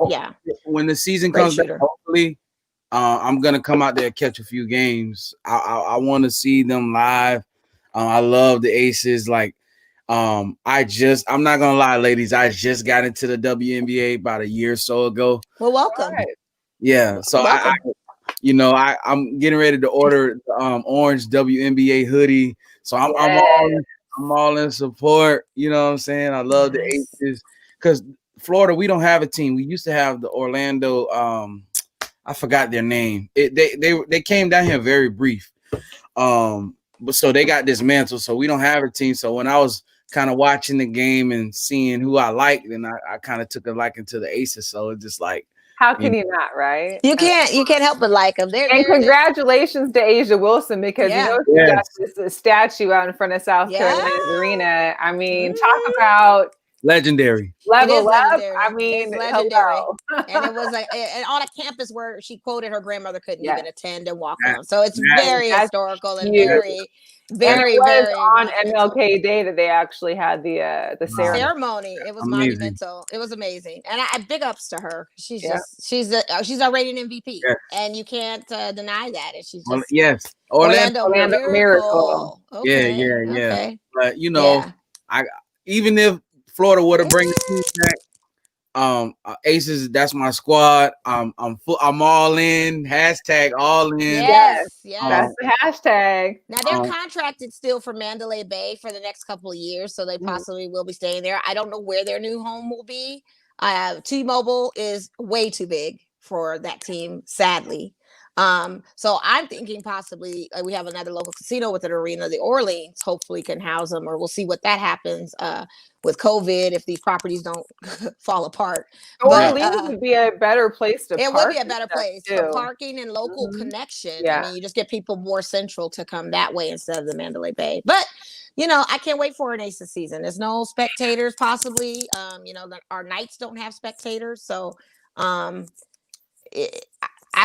When the season comes back, hopefully, I'm going to come out there and catch a few games. I want to see them live. I love the Aces. Like, I'm not gonna lie, ladies, I just got into the WNBA about a year or so ago. Well, welcome. Yeah, so I'm getting ready to order orange WNBA hoodie. So I'm all in support. You know what I'm saying? I love the Aces, because Florida, we don't have a team. We used to have the Orlando. I forgot their name. They came down here very brief. But so they got dismantled. So we don't have a team. So when I was kind of watching the game and seeing who I liked, and I kind of took a liking to the Aces. So it's just like, how can you not, right? You can't help but like them. And congratulations to Asia Wilson, because you know she got this statue out in front of South Carolina's arena. I mean, talk about legendary. Level up. Legendary. I mean, legendary. And it was like, and on a campus where she quoted her grandmother couldn't even attend and walk on. So it's very historical and very on MLK Day that they actually had the ceremony. It was monumental. It was amazing, and I big ups to her. She's she's a rating MVP, and you can't deny that. And she's just Orlando Miracle. Okay. Yeah. But you know, even if Florida would have bring the team back, Aces, that's my squad. I'm all in. Hashtag all in. Yes. That's the hashtag. Now they're contracted still for Mandalay Bay for the next couple of years, so they possibly will be staying there. I don't know where their new home will be. T-Mobile is way too big for that team, sadly. So I'm thinking possibly we have another local casino with an arena. The Orleans hopefully can house them, or we'll see what that happens with COVID if these properties don't fall apart. Orleans would be a better place to park. It would be a better place for parking and local connection. I mean, you just get people more central to come that way instead of the Mandalay Bay. But you know, I can't wait for an Aces season. There's no spectators, possibly. You know, our Knights don't have spectators, so I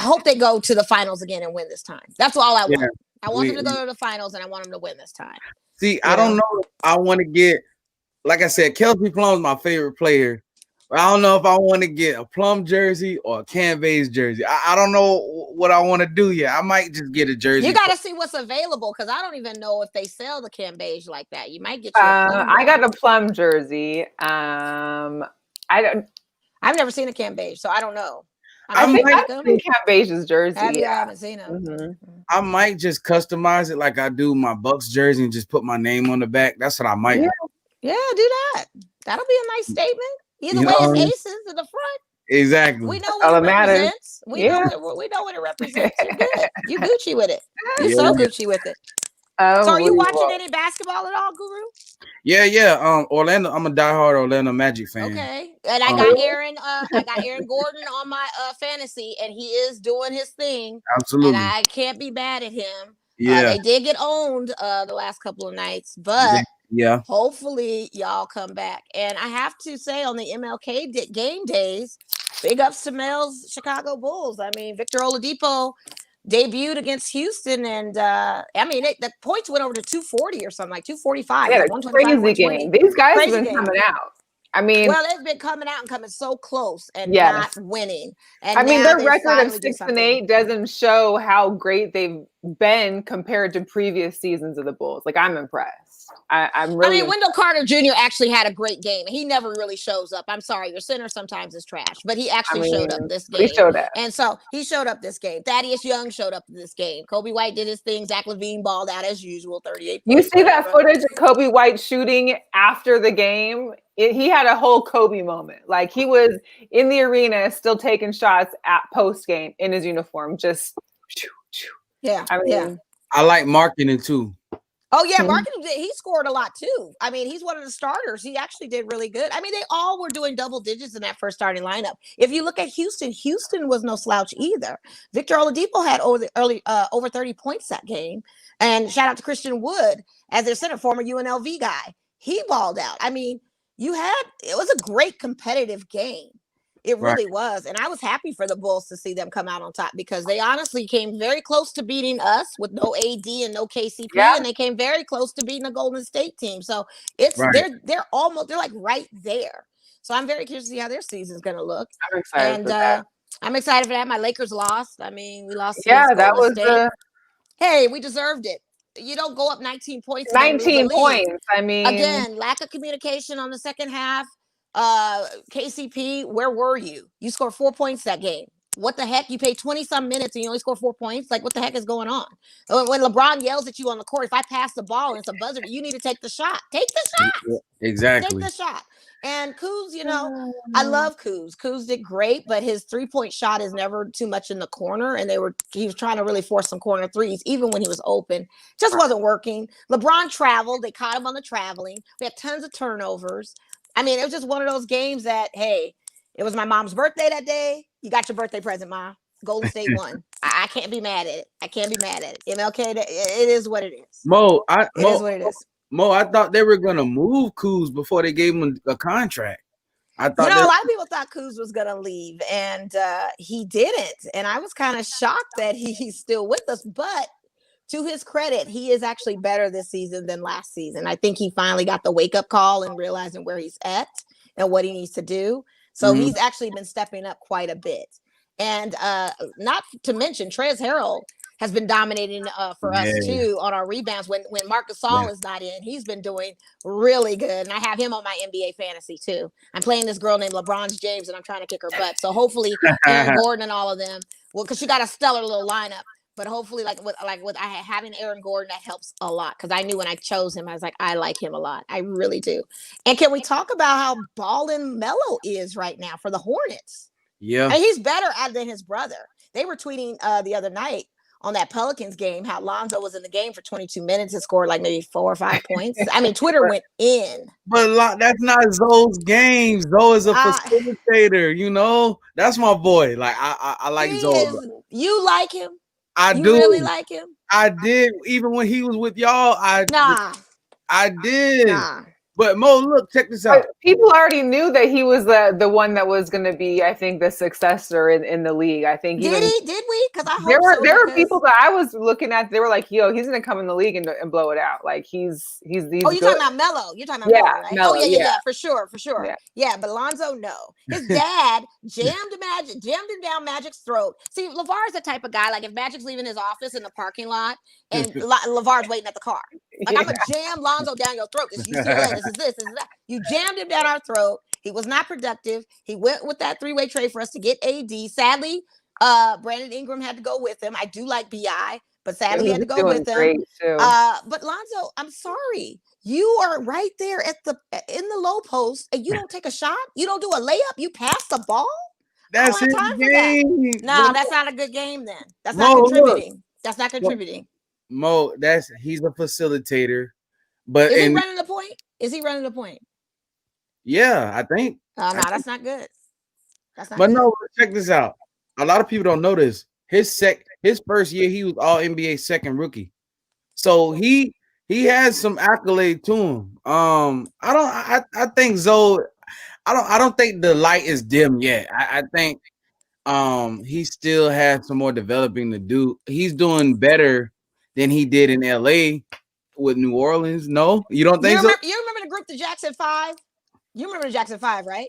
hope they go to the finals again and win this time. That's all I want. I want them to go to the finals, and I want them to win this time. See, I don't know if I want to get, like I said, Kelsey Plum is my favorite player. But I don't know if I want to get a Plum jersey or a Cambage jersey. I don't know what I want to do yet. I might just get a jersey. You got to see what's available, because I don't even know if they sell the Cambage like that. You might get. I got a Plum jersey. I've never seen a Cambage, so I don't know. I've seen Cambage's jersey. I haven't seen him. I might just customize it like I do my Bucks jersey and just put my name on the back. That's what I might do. Yeah, do that. That'll be a nice statement. Either way, it's Aces in the front. Exactly. We know what it represents. We know what it represents. You're good. You Gucci with it. You're so Gucci with it. So are you watching any basketball at all, Guru? Yeah. Orlando. I'm a diehard Orlando Magic fan. Okay. And I got Aaron. I got Aaron Gordon on my fantasy, and he is doing his thing. Absolutely. And I can't be bad at him. Yeah. They did get owned the last couple of nights, but hopefully y'all come back. And I have to say, on the MLK game days, big ups to Mel's Chicago Bulls. I mean, Victor Oladipo debuted against Houston, and I mean, the points went over to 240 or something, like 245. Yeah, like crazy game. These guys have been coming out. I mean, well, they've been coming out and coming so close and yes. not winning. And I mean, now their they record of finally did 6-8 doesn't show how great they've been compared to previous seasons of the Bulls. Like, I'm impressed. I'm really. I mean, Wendell Carter Jr. actually had a great game. He never really shows up. I'm sorry, your center sometimes is trash, but he actually showed up this game. He showed up. And so he showed up this game. Thaddeus Young showed up this game. Kobe White did his thing. Zach LaVine balled out as usual, 38 You see that footage of Kobe White shooting after the game? He had a whole Kobe moment. Like, he was in the arena still taking shots at post game in his uniform. Just, yeah. I mean, I like marketing too. Oh yeah, marketing. He scored a lot too. I mean, he's one of the starters. He actually did really good. I mean, they all were doing double digits in that first starting lineup. If you look at Houston, Houston was no slouch either. Victor Oladipo had over 30 points that game, and shout out to Christian Wood as their center, former UNLV guy. He balled out. I mean, it was a great competitive game. It really was. And I was happy for the Bulls to see them come out on top because they honestly came very close to beating us with no AD and no KCP. Yeah. And they came very close to beating a Golden State team. So they're like right there. So I'm very curious to see how their season's going to look. I'm excited for that. I'm excited for that. My Lakers lost. I mean, we lost. Yeah, that was Hey, we deserved it. You don't go up 19 points. 19 points. I mean, again, lack of communication on the second half. KCP, where were you? You scored 4 points that game. What the heck? You played 20-some minutes and you only scored 4 points? Like, what the heck is going on? When LeBron yells at you on the court, if I pass the ball and it's a buzzer, you need to take the shot. Take the shot. Exactly. Take the shot. And Kuz, I love Kuz. Kuz did great, but his 3-point shot is never too much in the corner. And he was trying to really force some corner threes, even when he was open. Just wasn't working. LeBron traveled. They caught him on the traveling. We had tons of turnovers. I mean, it was just one of those games that, hey, it was my mom's birthday that day. You got your birthday present, Ma. Golden State won. I can't be mad at it. MLK, it is what it is. It is what it is. Mo, I thought they were going to move Kuz before they gave him a contract. I thought a lot of people thought Kuz was going to leave, and he didn't. And I was kind of shocked that he's still with us. But to his credit, he is actually better this season than last season. I think he finally got the wake-up call and realizing where he's at and what he needs to do. So he's actually been stepping up quite a bit. And not to mention, Trez Harrell has been dominating for us too on our rebounds. When Marc Gasol is not in, he's been doing really good. And I have him on my NBA fantasy too. I'm playing this girl named LeBron James, and I'm trying to kick her butt. So hopefully Aaron Gordon and all of them, because she got a stellar little lineup. But hopefully, with having Aaron Gordon, that helps a lot. Because I knew when I chose him, I was like, I like him a lot. I really do. And can we talk about how ballin' Melo is right now for the Hornets? Yeah, and he's better than his brother. They were tweeting the other night on that Pelicans game how Lonzo was in the game for 22 minutes and scored like maybe 4 or 5 points. I mean, Twitter went in. But that's not Zoe's game. Zoe is a facilitator. That's my boy. Like I like Zoe. You like him? You really like him? I did. Even when he was with y'all, I did. Nah. But Mo, look, check this out. People already knew that he was the one that was going to be, I think, the successor in the league. I think. Did we? Because I hope there were people that I was looking at. They were like, "Yo, he's going to come in the league and blow it out. Like he's." Oh, you're talking about Melo. You're talking about Melo, right? Melo, yeah, for sure. Yeah, but Lonzo, no. His dad jammed him down Magic's throat. See, LeVar's the type of guy, like if Magic's leaving his office in the parking lot and LeVar's waiting at the car. Like, I'm going to jam Lonzo down your throat. This is UCLA. This is that. You jammed him down our throat. He was not productive. He went with that 3-way trade for us to get AD. Sadly, Brandon Ingram had to go with him. I do like BI, but sadly he had to go with him. But Lonzo, I'm sorry. You are right there in the low post, and you don't take a shot. You don't do a layup. You pass the ball. That's his game. No, that's not a good game. Then that's not contributing. That's not contributing. Mo, he's a facilitator, but is he running the point? Is he running the point? Yeah, I think. No, that's not good. That's not. But no, check this out. A lot of people don't know this. His first year, he was All NBA second rookie, so he has some accolade to him. I think Zoe. I don't think the light is dim yet. I think he still has some more developing to do. He's doing better than he did in LA with New Orleans. No, you don't think so? You remember the group, the Jackson 5? You remember the Jackson 5, right?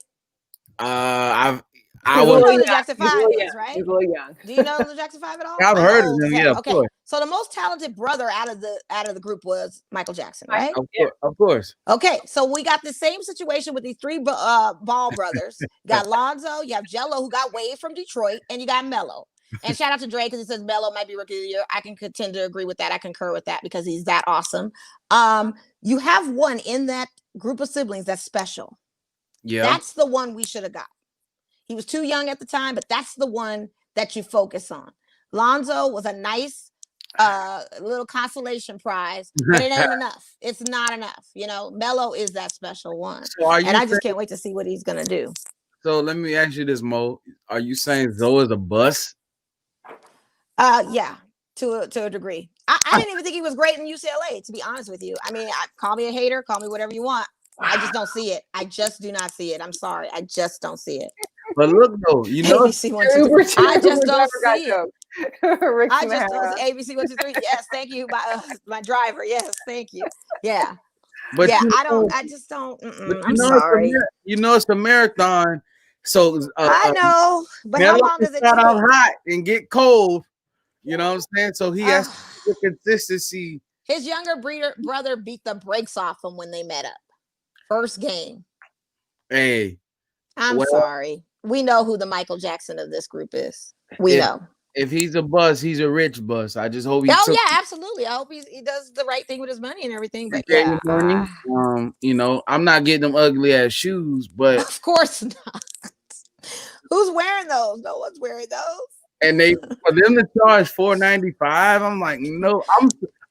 I You know was. who the Jackson 5 is, young. right? He's a little young. Do you know the Jackson 5 at all? I've I'm heard of old them. as hell. Yeah, of Okay. course. So the most talented brother out of the group was Michael Jackson, right? Of course. Okay, so we got the same situation with these three Ball brothers. You got Lonzo, you have Jello, who got waived from Detroit, and you got Melo. And shout out to Dre because he says Melo might be rookie of the year. I can tend to agree with that. I concur with that because he's that awesome. You have one in that group of siblings that's special. Yeah. That's the one we should have got. He was too young at the time, but that's the one that you focus on. Lonzo was a nice little consolation prize, but it ain't enough. It's not enough. You know, Melo is that special one. So and I just can't wait to see what he's gonna do. So let me ask you this, Mo. Are you saying Zoe is a bust? Yeah, to a degree. I didn't even think he was great in UCLA, to be honest with you. I mean, call me a hater, call me whatever you want. I just don't see it. I just do not see it. I'm sorry. I just don't see it. But look though, you know, ABC 1, 2, 3. I just don't see it. I just don't see ABC 1, 2, 3. Yes, thank you. My driver. Yes, thank you. Yeah. But yeah, I just don't. I'm sorry. It's a marathon. So I know, but how long does it start take? out hot and get cold? You know what I'm saying? So he has the consistency. His younger brother beat the brakes off him when they met up. First game. Hey. I'm sorry. We know who the Michael Jackson of this group is. We know. If he's a bust, he's a rich bust. I just hope he. Absolutely. I hope he does the right thing with his money and everything. But money. You know, I'm not getting them ugly ass shoes, but of course not. Who's wearing those? No one's wearing those. And for them to charge $4.95, I'm like, no,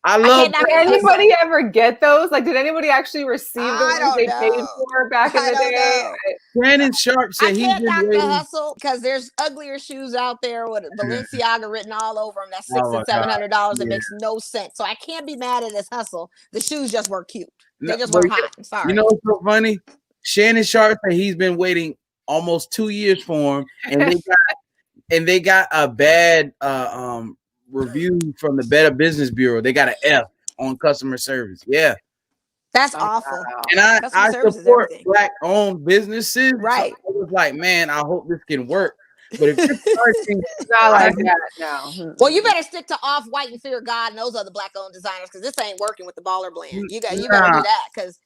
I love. Did anybody ever get those? Like, did anybody actually receive the ones they paid for back in the day? Shannon Sharp said he can't knock the hustle because there's uglier shoes out there with Balenciaga written all over them. That's $600 and $700. It makes no sense. So I can't be mad at his hustle. The shoes just were cute. They just were hot. I'm sorry. You know what's so funny? Shannon Sharp said he's been waiting almost 2 years for him, and they got a bad review from the Better Business Bureau. They got an F on customer service. Yeah. That's awful. And I support Black-owned businesses. Right. So I was like, man, I hope this can work. But if you're charging, not like that now. Well, you better stick to Off-White and Fear God and those other Black-owned designers because this ain't working with the Baller Blend. You better do that because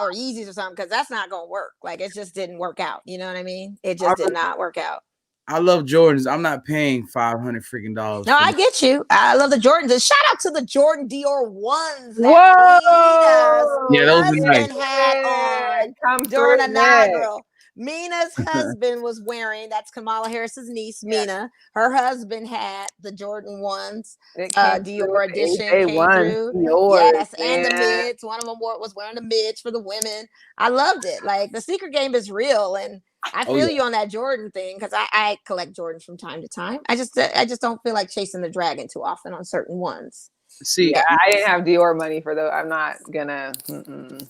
or Yeezys or something because that's not gonna work. Like it just didn't work out. You know what I mean? It just did not work out. I love Jordans. I'm not paying $500 freaking dollars. No, I get you. I love the Jordans. And shout out to the Jordan Dior ones. Whoa! Yeah, those are nice. Had on during a inaugural. Mina's husband was wearing, that's Kamala Harris's niece, Mina. Her husband had the Jordan ones. Dior edition came through. Dior, yes, and the mids. One of them was wearing the mids for the women. I loved it. Like the sneaker game is real, and I feel you on that Jordan thing because I collect Jordans from time to time. I just don't feel like chasing the dragon too often on certain ones. See, I didn't have Dior money for those. I'm not gonna.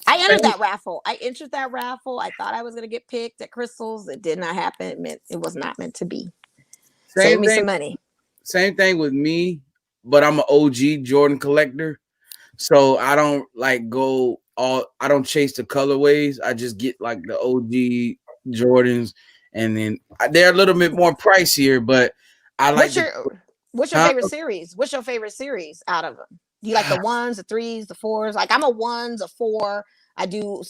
I entered that raffle. I thought I was gonna get picked at Crystals. It did not happen. It was not meant to be. Save me some money. Same thing with me, but I'm an OG Jordan collector, so I don't I don't chase the colorways. I just get like the OG Jordans, and then they're a little bit more pricier, but I like. What's your favorite series? What's your favorite series out of them? Do you like the ones, the threes, the fours? Like I'm a ones, a four. I do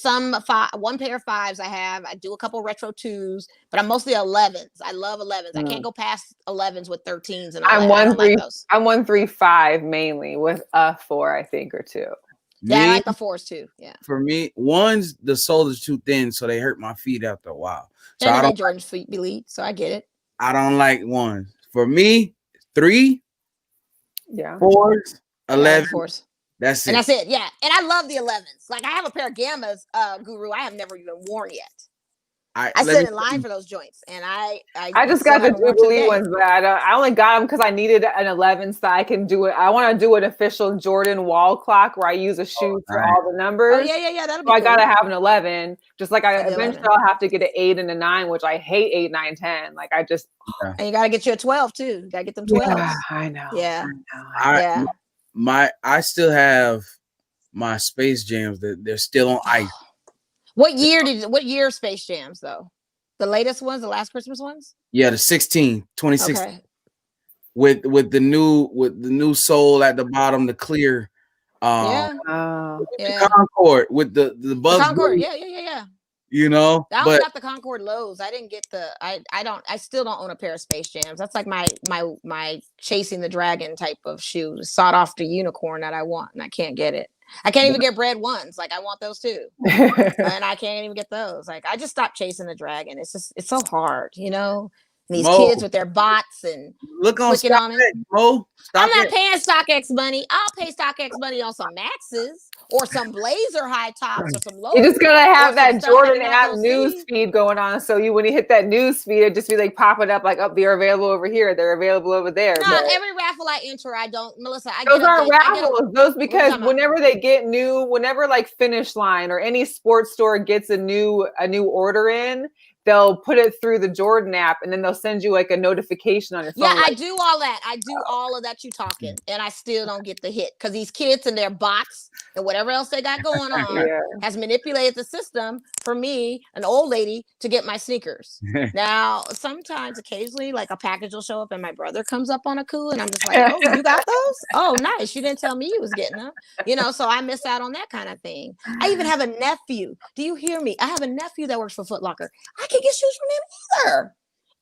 one pair of fives. I do a couple retro twos, but I'm mostly 11s. I love 11s. I can't go past 11s with 13s. And I'm 1-3-5 mainly with a 4, I think, or 2. Yeah, I like the 4s too. Yeah. For me, ones, the sole is too thin, so they hurt my feet after a while. So I don't Jordan's feet bleed, so I get it. I don't like ones. For me, 3, 4s, 11. 4s. That's it. And that's it. Yeah. And I love the 11s. Like I have a pair of Gammas, Guru. I have never even worn yet. I sit in line for those joints, and I just got the Jubilee ones, but I only got them because I needed an 11 so I can do it. I want to do an official Jordan wall clock where I use a shoe for all the numbers. Oh, yeah. That'll be so I gotta have an 11. Just like eventually I'll have to get an 8 and a 9, which I hate 8, 9, 10. Like I just and you gotta get you a 12 too. You gotta get them 12s. Yeah, I know. Yeah. I still have my Space Jams that they're still on ice. What year Space Jams though? The latest ones, the last Christmas ones? Yeah, the 2016. Okay. With the new soul at the bottom, the clear. Yeah. The Concord with the Bugs Concord. Bunny, Yeah. you know. I only But got the Concord lows. I didn't get the. I still don't own a pair of Space Jams. That's like my chasing the dragon type of shoes. Sought off the unicorn that I want, and I can't get it. I can't even get bread ones. Like I want those too, and I can't even get those. Like I just stopped chasing the dragon. It's so hard, you know. And these kids with their bots and look on clicking on it. Mo. I'm not paying StockX money. I'll pay StockX money on some Maxes or some Blazer high tops or some lows. You just gotta have that Jordan app news feed going on. So when you hit that news feed, it just be like popping up like, oh, they're available over here. They're available over there. No, every raffle I enter, I don't, Melissa. Those aren't raffles. Those because whenever they get whenever like Finish Line or any sports store gets a new order in, they'll put it through the Jordan app and then they'll send you like a notification on your phone. Yeah, like, I do all that. I do all of that you talking, and I still don't get the hit because these kids and their bots and whatever else they got going on has manipulated the system for me, an old lady, to get my sneakers. Now, sometimes, occasionally, like a package will show up and my brother comes up on a coup and I'm just like, oh, you got those? Oh, nice. You didn't tell me you was getting them. You know, so I miss out on that kind of thing. I even have a nephew. Do you hear me? I have a nephew that works for Foot Locker. I can't get shoes from him either.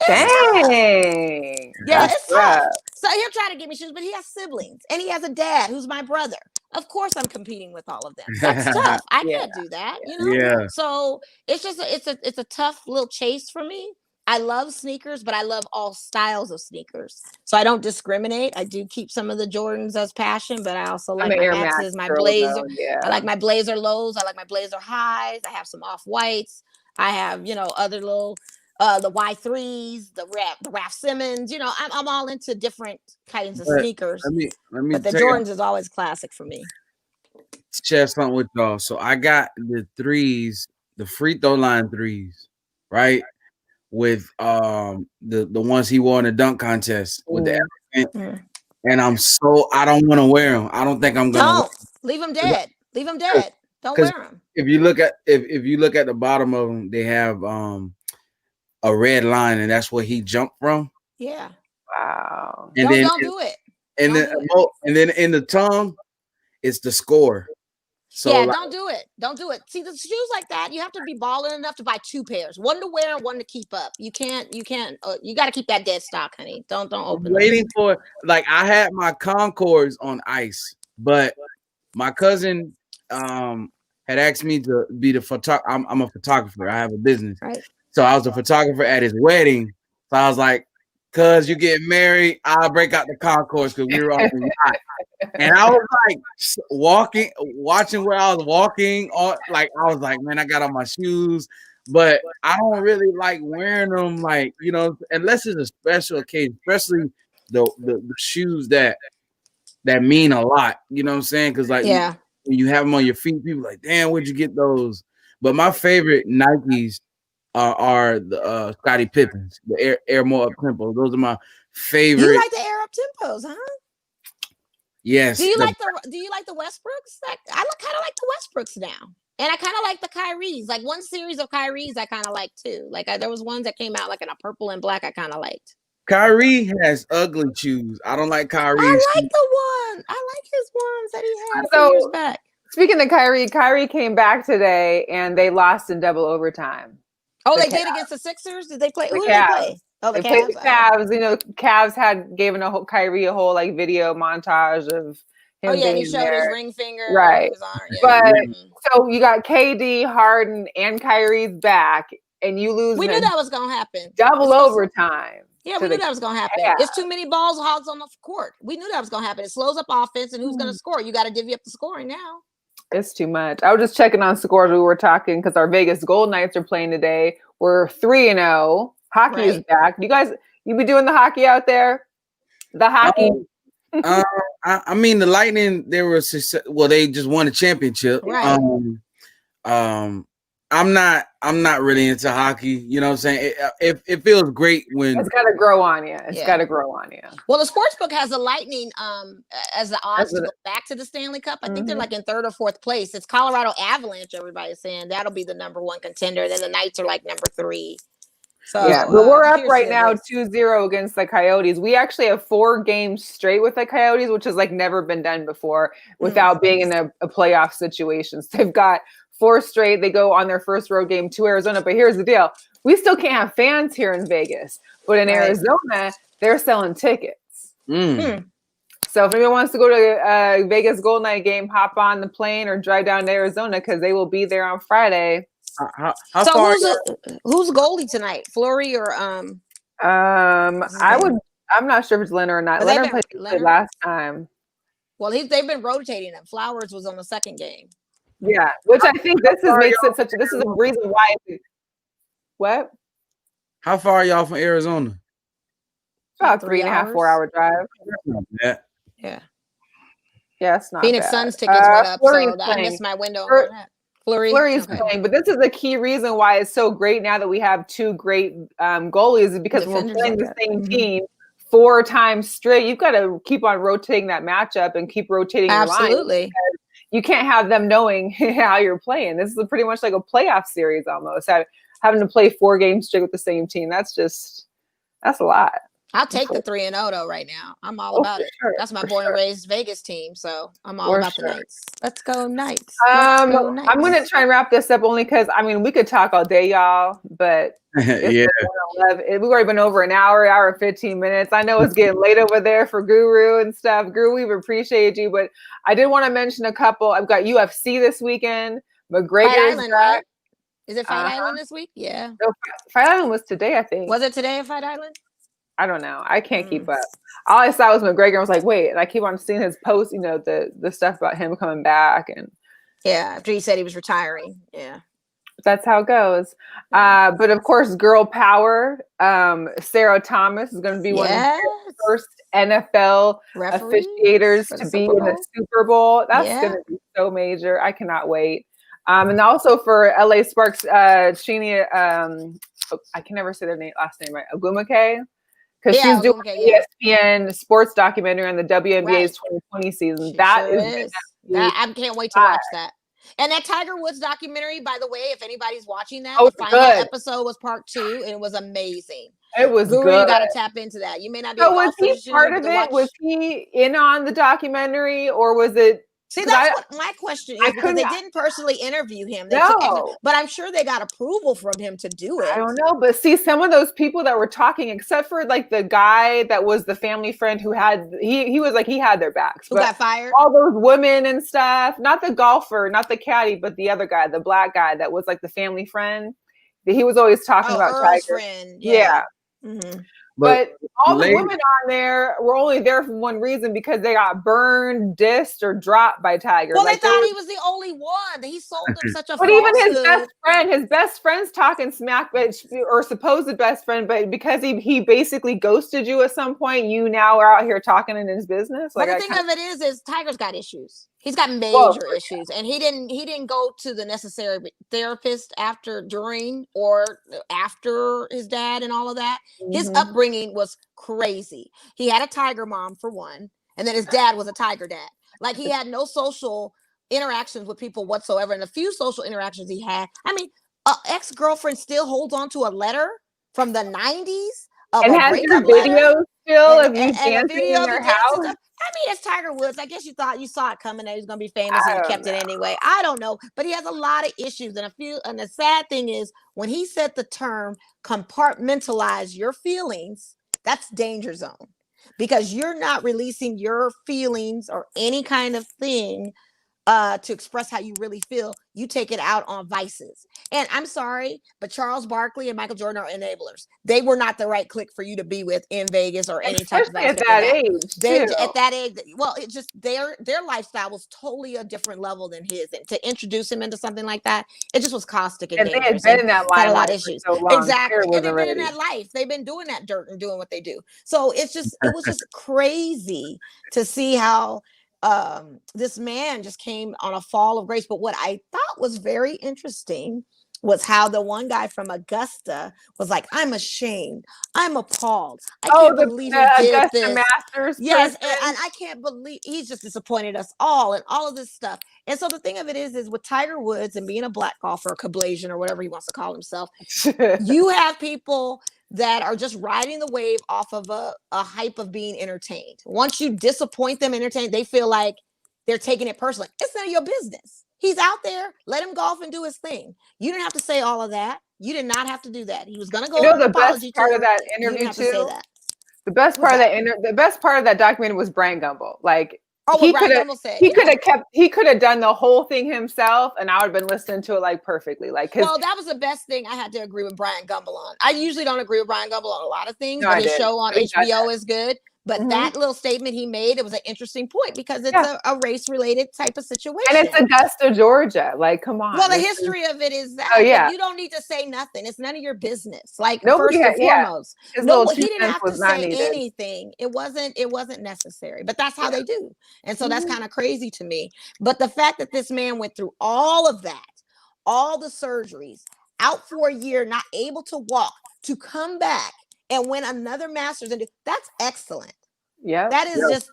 Dang. Yeah, it's tough. So he'll try to get me shoes, but he has siblings and he has a dad who's my brother. Of course, I'm competing with all of them. That's tough. I can't do that, you know. Yeah. So it's just it's a tough little chase for me. I love sneakers, but I love all styles of sneakers. So I don't discriminate. I do keep some of the Jordans as passion, but I also like my Maxes, my Blazer. I like my Blazer lows. I like my Blazer highs. I have some off whites. I have, you know, other little the Y3s, the Raf Simmons. You know, I'm all into different kinds of sneakers. Let me but the Jordans is always classic for me. Share something with y'all. So I got the threes, the free throw line threes, right? With the ones he wore in the dunk contest with the elephant. And I don't want to wear them. I don't think I'm gonna leave them dead. Leave them dead. Don't wear them. If you look at the bottom of them, they have a red line, and that's where he jumped from. Yeah. Wow. And don't do it. And then in the tongue, it's the score. So yeah, don't do it. Don't do it. See, the shoes like that, you have to be balling enough to buy two pairs, one to wear and one to keep up. You can't. You got to keep that dead stock, honey. Don't open. Waiting for I had my Concords on ice, but my cousin had asked me to be the photographer. I'm a photographer. I have a business, right? So I was a photographer at his wedding. So I was like, "Cuz you get married, I'll break out the Concords because we were on the yacht." And I was like watching where I was walking on. Like I was like, man, I got on my shoes, but I don't really like wearing them. Like, you know, unless it's a special occasion, especially the shoes that mean a lot. You know what I'm saying? Because like, when you have them on your feet, people are like, damn, where'd you get those? But my favorite Nikes are the Scottie Pippens, the Air More Up Tempo. Those are my favorite. You like the Air Up Tempos, huh? Yes. Do you like the Westbrooks? I kind of like the Westbrooks now, and I kind of like the Kyries. Like one series of Kyries, I kind of like too. Like there was ones that came out like in a purple and black. I kind of liked. Kyrie has ugly shoes. I don't like Kyrie. I like the one. I like his ones that he had a few years back. Speaking of Kyrie came back today and they lost in double overtime. Oh, they did against the Sixers? Did they play? Who did they play? Oh, they played the Cavs. You know, Cavs had given Kyrie a whole like video montage of him. Oh yeah, being he showed there. his ring finger. Right. Yeah. But so you got KD, Harden, and Kyrie's back, and you lose. We knew that was gonna happen. Double overtime. Yeah, we knew that was gonna happen. It's too many balls hogs on the court. We knew that was gonna happen. It slows up offense, and who's gonna score? You got to divvy up the scoring now. It's too much. I was just checking on scores. We were talking because our Vegas Golden Knights are playing today. We're 3-0. Hockey is back. You be doing the hockey out there? The hockey. I mean, the Lightning. They were they just won a championship. Right. I'm not really into hockey. You know what I'm saying? It feels great when It's got to grow on you. It's got to grow on you. Well, the sportsbook has the Lightning as the odds to go back to the Stanley Cup. I think they're like in 3rd or 4th place. It's Colorado Avalanche. Everybody's saying that'll be the number 1 contender. Then the Knights are like number 3. So yeah, but we're up right now 2-0 against the Coyotes. We actually have 4 games straight with the Coyotes, which has like never been done before without being in a playoff situation. So they've got 4 straight. They go on their first road game to Arizona. But here's the deal. We still can't have fans here in Vegas. But in Arizona, they're selling tickets. So if anyone wants to go to a Vegas Golden Knight game, hop on the plane or drive down to Arizona because they will be there on Friday. Who's goalie tonight? Fleury or I'm not sure if it's Leonard or not. Leonard played last time. Well, they've been rotating him. Flowers was on the 2nd game. Yeah, which I think this is a reason why. What? How far are y'all from Arizona? About 3.5, 4-hour drive. Yeah. Yeah, it's not Phoenix bad. Suns tickets went up, so I missed my window on that. Fleury's playing, but this is a key reason why it's so great now that we have 2 great goalies, is because when we're playing the same team 4 times straight, you've got to keep on rotating that matchup and keep rotating your line. Absolutely. You can't have them knowing how you're playing. This is pretty much like a playoff series almost. Having to play 4 games straight with the same team. That's a lot. I'll take the 3-0 though right now. I'm all about it. Sure, That's my born and raised Vegas team, so I'm all about the Knights. Let's go Knights. I'm going to try and wrap this up only because, I mean, we could talk all day, y'all, but we've already been over an hour and 15 minutes. I know it's getting late over there for Guru and stuff. Guru, we've appreciated you, but I did want to mention a couple. I've got UFC this weekend. McGregor's back. Right? Is it Fight Island this week? Yeah. No, Fight Island was today, I think. Was it today at Fight Island? I don't know. I can't keep up. All I saw was McGregor. I was like, wait, and I keep on seeing his posts, the stuff about him coming back. And yeah, after he said he was retiring. Yeah. That's how it goes. But of course, girl power. Sarah Thomas is going to be one of the first NFL officiators to be in the Super Bowl. That's going to be so major. I cannot wait. And also for LA Sparks, Sheenie, I can never say their last name right, Ogumake. Because she's doing ESPN sports documentary on the WNBA's 2020 season. I can't wait to watch that. And that Tiger Woods documentary, by the way, if anybody's watching that, the final episode was part 2, and it was amazing. It was good. You got to tap into that. You may not be. So was he part of it? Was he in on the documentary, or was it? See, that's what my question is, because they didn't personally interview him. But I'm sure they got approval from him to do it. I don't know. But see, some of those people that were talking, except for like the guy that was the family friend who had, he was like, he had their backs. Who got fired? All those women and stuff, not the golfer, not the caddy, but the other guy, the black guy that was like the family friend. He was always talking about Earl's Tiger. Friend. Yeah. Mm-hmm. But all the women on there were only there for one reason, because they got burned, dissed, or dropped by Tiger. Well, they thought he was the only one. He sold them such a. But even his best friend's talking smack, or supposed best friend, but because he basically ghosted you at some point, you now are out here talking in his business. But the thing of it is Tiger's got issues. He's got major issues, and he didn't go to the necessary therapist during, or after his dad and all of that. Mm-hmm. His upbringing was crazy. He had a Tiger mom for one, and then his dad was a Tiger dad. Like, he had no social interactions with people whatsoever, and the few social interactions he had, I mean, an ex-girlfriend still holds on to a letter from the 90s. And has your videos still of you dancing in their house? I mean, it's Tiger Woods. I guess you thought you saw it coming that he was going to be famous, and you kept it anyway. I don't know, but he has a lot of issues, and the sad thing is, when he said the term compartmentalize your feelings, that's danger zone, because you're not releasing your feelings or any kind of thing to express how you really feel. You take it out on vices. And I'm sorry, but Charles Barkley and Michael Jordan are enablers. They were not the right clique for you to be with in Vegas or any type of at that age. At that age, well, it just their lifestyle was totally a different level than his. And to introduce him into something like that, it just was caustic and dangerous. They had been in that life. Had a lot of issues. Exactly. And they've been in that life. They've been doing that dirt and doing what they do. So it was just crazy to see how this man just came on a fall of grace. But what I thought was very interesting was how the one guy from Augusta was like, I'm ashamed. I'm appalled. I Oh, can't believe the he did Augusta this. Masters Yes, person. and I can't believe he's just disappointed us all and all of this stuff. And so the thing of it is with Tiger Woods and being a black golfer, Kablasian or whatever he wants to call himself, you have people that are just riding the wave off of a hype of being entertained. Once you disappoint them, entertained, they feel like they're taking it personally. It's none of your business. He's out there. Let him golf and do his thing. You didn't have to say all of that. You did not have to do that. He was going to go on an apology part tour. of that You didn't interview have to say that. The best part of the best part of that documentary was Brian Gumbel. Like, what Brian Gumbel said. He could have done the whole thing himself, and I would have been listening to it like perfectly. Like, well, that was the best thing I had to agree with Brian Gumbel on. I usually don't agree with Brian Gumbel on a lot of things, but his show on HBO is good. But that little statement he made, it was an interesting point because it's a race-related type of situation. And it's Augusta, Georgia. Like, come on. Well, the history of it is that you don't need to say nothing. It's none of your business. Like, first and foremost. No, he didn't have to say anything. It wasn't necessary. But that's how they do. And so that's kind of crazy to me. But the fact that this man went through all of that, all the surgeries, out for a year, not able to walk, to come back and win another Masters, and that's excellent. Yeah, that is just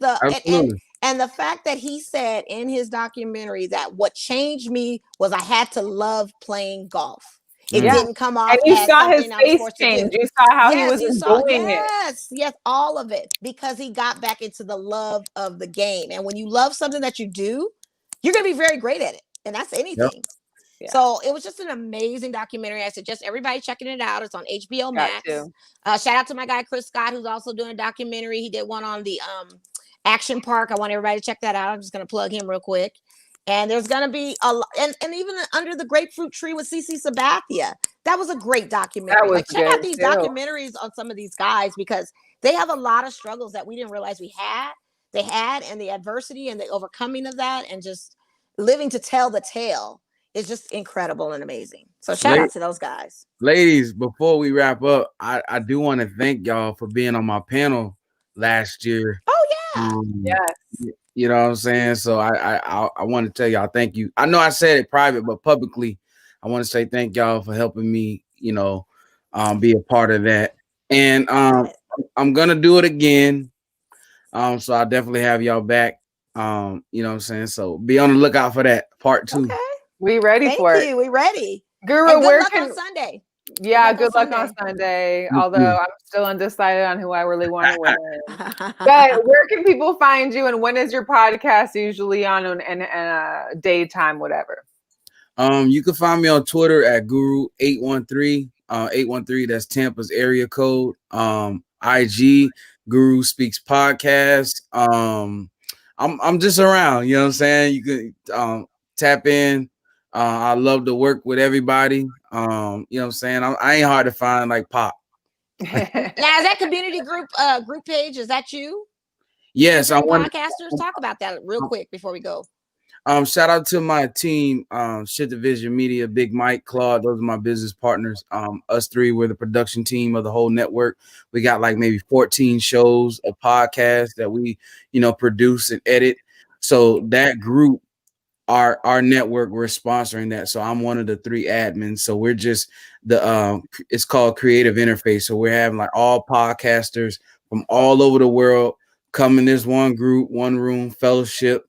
and the fact that he said in his documentary that what changed me was I had to love playing golf. It didn't come off. And you saw his face change. You saw how he was enjoying it. Yes, all of it, because he got back into the love of the game. And when you love something that you do, you're going to be very great at it, and that's anything. Yep. Yeah. So it was just an amazing documentary. I suggest everybody checking it out. It's on HBO Max. Shout out to my guy Chris Scott, who's also doing a documentary. He did one on the Action Park. I want everybody to check that out. I'm just going to plug him real quick. And there's going to be and even Under the Grapefruit Tree with CC Sabathia. That was a great documentary. Check out these documentaries on some of these guys, because they have a lot of struggles that we didn't realize they had, and the adversity and the overcoming of that, and just living to tell the tale is just incredible and amazing. So shout out to those guys. Ladies, before we wrap up, I do want to thank y'all for being on my panel last year. Oh yeah. Yes. You know what I'm saying? So I want to tell y'all thank you. I know I said it private, but publicly, I want to say thank y'all for helping me, be a part of that. And I'm gonna do it again. So I'll definitely have y'all back. You know what I'm saying? So be on the lookout for that part 2. Okay. We ready for it. We ready. Guru, where luck on Sunday. Yeah, good luck on Sunday. Although I'm still undecided on who I really want to win. But where can people find you, and when is your podcast usually on, and daytime, whatever? You can find me on Twitter at Guru813. 813, that's Tampa's area code. IG Guru Speaks Podcast. I'm just around, you know what I'm saying? You can tap in. I love to work with everybody. You know what I'm saying? I ain't hard to find like Pop. Now, is that community group page? Is that you? Yes, I want podcasters. Talk about that real quick before we go. Shout out to my team, Shit Division Media, Big Mike, Claude. Those are my business partners. Us three, we're the production team of the whole network. We got like maybe 14 shows, a podcast that we, produce and edit. So that group, our network, we're sponsoring that. So I'm one of the 3 admins. So we're just it's called Creative Interface. So we're having like all podcasters from all over the world come in this one group, one room, fellowship.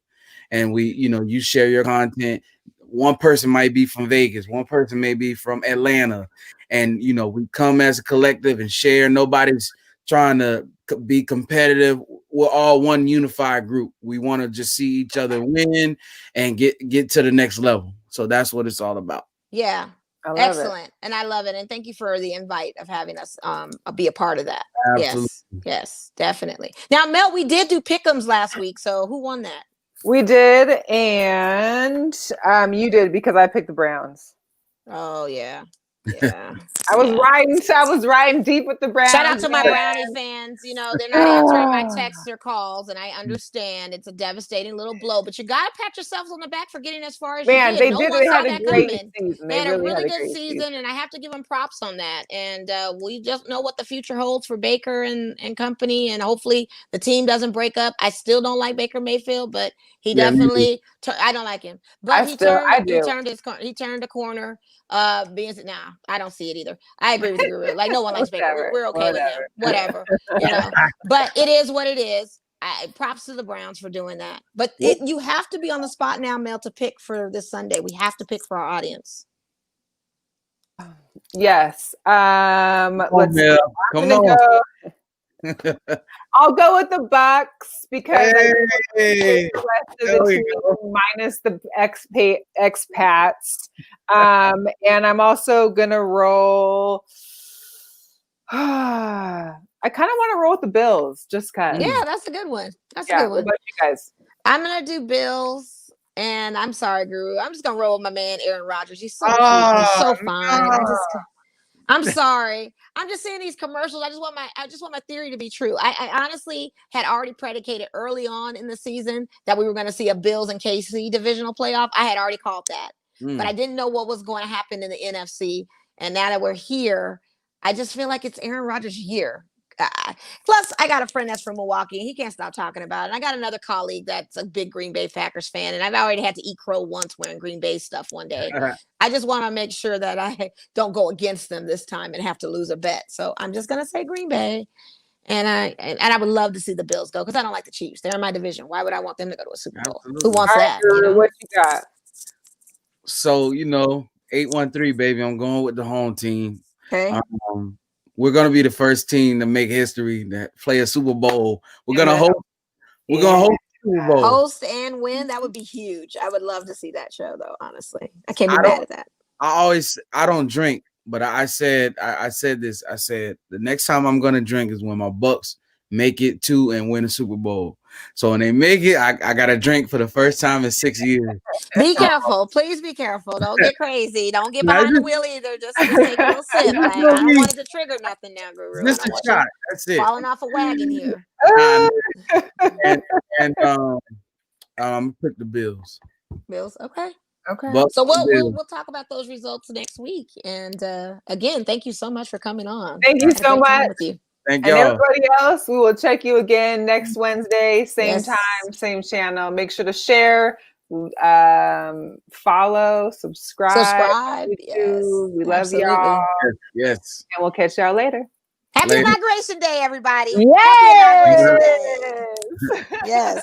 And we, you share your content. One person might be from Vegas. One person may be from Atlanta. And, we come as a collective and share. Nobody's trying to be competitive. We're all one unified group. We want to just see each other win and get to the next level. So that's what it's all about. Yeah. Excellent. And I love it. And thank you for the invite of having us be a part of that. Absolutely. Yes, definitely. Now, Mel, we did do pick'ems last week. So who won that? We did, and you did, because I picked the Browns. Oh yeah. Yeah. I was riding deep with the Browns. Shout out to my Brownie fans. You know, they're not answering my texts or calls, and I understand it's a devastating little blow, but you got to pat yourselves on the back for getting as far as you did. They No did. one They saw had a that great coming. season. They had a really had good season, and I have to give them props on that. And we just know what the future holds for Baker and company, and hopefully the team doesn't break up. I still don't like Baker Mayfield, but he definitely. I don't like him, but he turned the corner. Nah, I don't see it either. I agree with the Guru. Like, no one likes Baker. We're okay with him. Whatever, you know. But it is what it is. Props to the Browns for doing that. But you have to be on the spot now, Mel, to pick for this Sunday. We have to pick for our audience. Yes. Let's see. Come on. I'll go with the Bucks because the rest of the team minus the expats. And I'm also gonna roll. I kind of want to roll with the Bills, just cause. Yeah, that's a good one. That's a good one. What about you guys? I'm gonna do Bills, and I'm sorry, Guru. I'm just gonna roll with my man Aaron Rodgers. He's so cute. He's so fine. I'm sorry. I'm just seeing these commercials. I just want my theory to be true. I honestly had already predicated early on in the season that we were going to see a Bills and KC divisional playoff. I had already called that, but I didn't know what was going to happen in the NFC. And now that we're here, I just feel like it's Aaron Rodgers' year. Plus, I got a friend that's from Milwaukee. He can't stop talking about it. And I got another colleague that's a big Green Bay Packers fan, and I've already had to eat crow once wearing Green Bay stuff one day. I just want to make sure that I don't go against them this time and have to lose a bet. So I'm just gonna say Green Bay, and I would love to see the Bills go because I don't like the Chiefs. They're in my division. Why would I want them to go to a Super Bowl? Absolutely. Who wants that? You know? What you got? So 8-1-3, baby. I'm going with the home team. Okay. We're gonna be the first team to make history that play a Super Bowl. We're gonna host. We're gonna host Super Bowl. Host and win. That would be huge. I would love to see that show, though. Honestly, I can't be mad at that. I don't drink, but I said this. I said the next time I'm gonna drink is when my Bucks make it to and win a Super Bowl. So when they make it, I got to drink for the first time in 6 years. Be careful. Please be careful. Don't get crazy. Don't get behind the wheel either. Just take a little sip. Like, I don't want it to trigger nothing now, Guru. Just a shot. That's it. Falling off a wagon here. And pick the Bills. Bills. Okay. Bucks, so we'll talk about those results next week. And again, thank you so much for coming on. Thank you so much. Thank you. And y'all. everybody else, we will check you again next Wednesday, same time, same channel. Make sure to share, follow, subscribe. Yes. We love y'all. Yes. And we'll catch y'all later. Happy Inauguration Day, everybody. Yes. Happy Inauguration Day. Yes.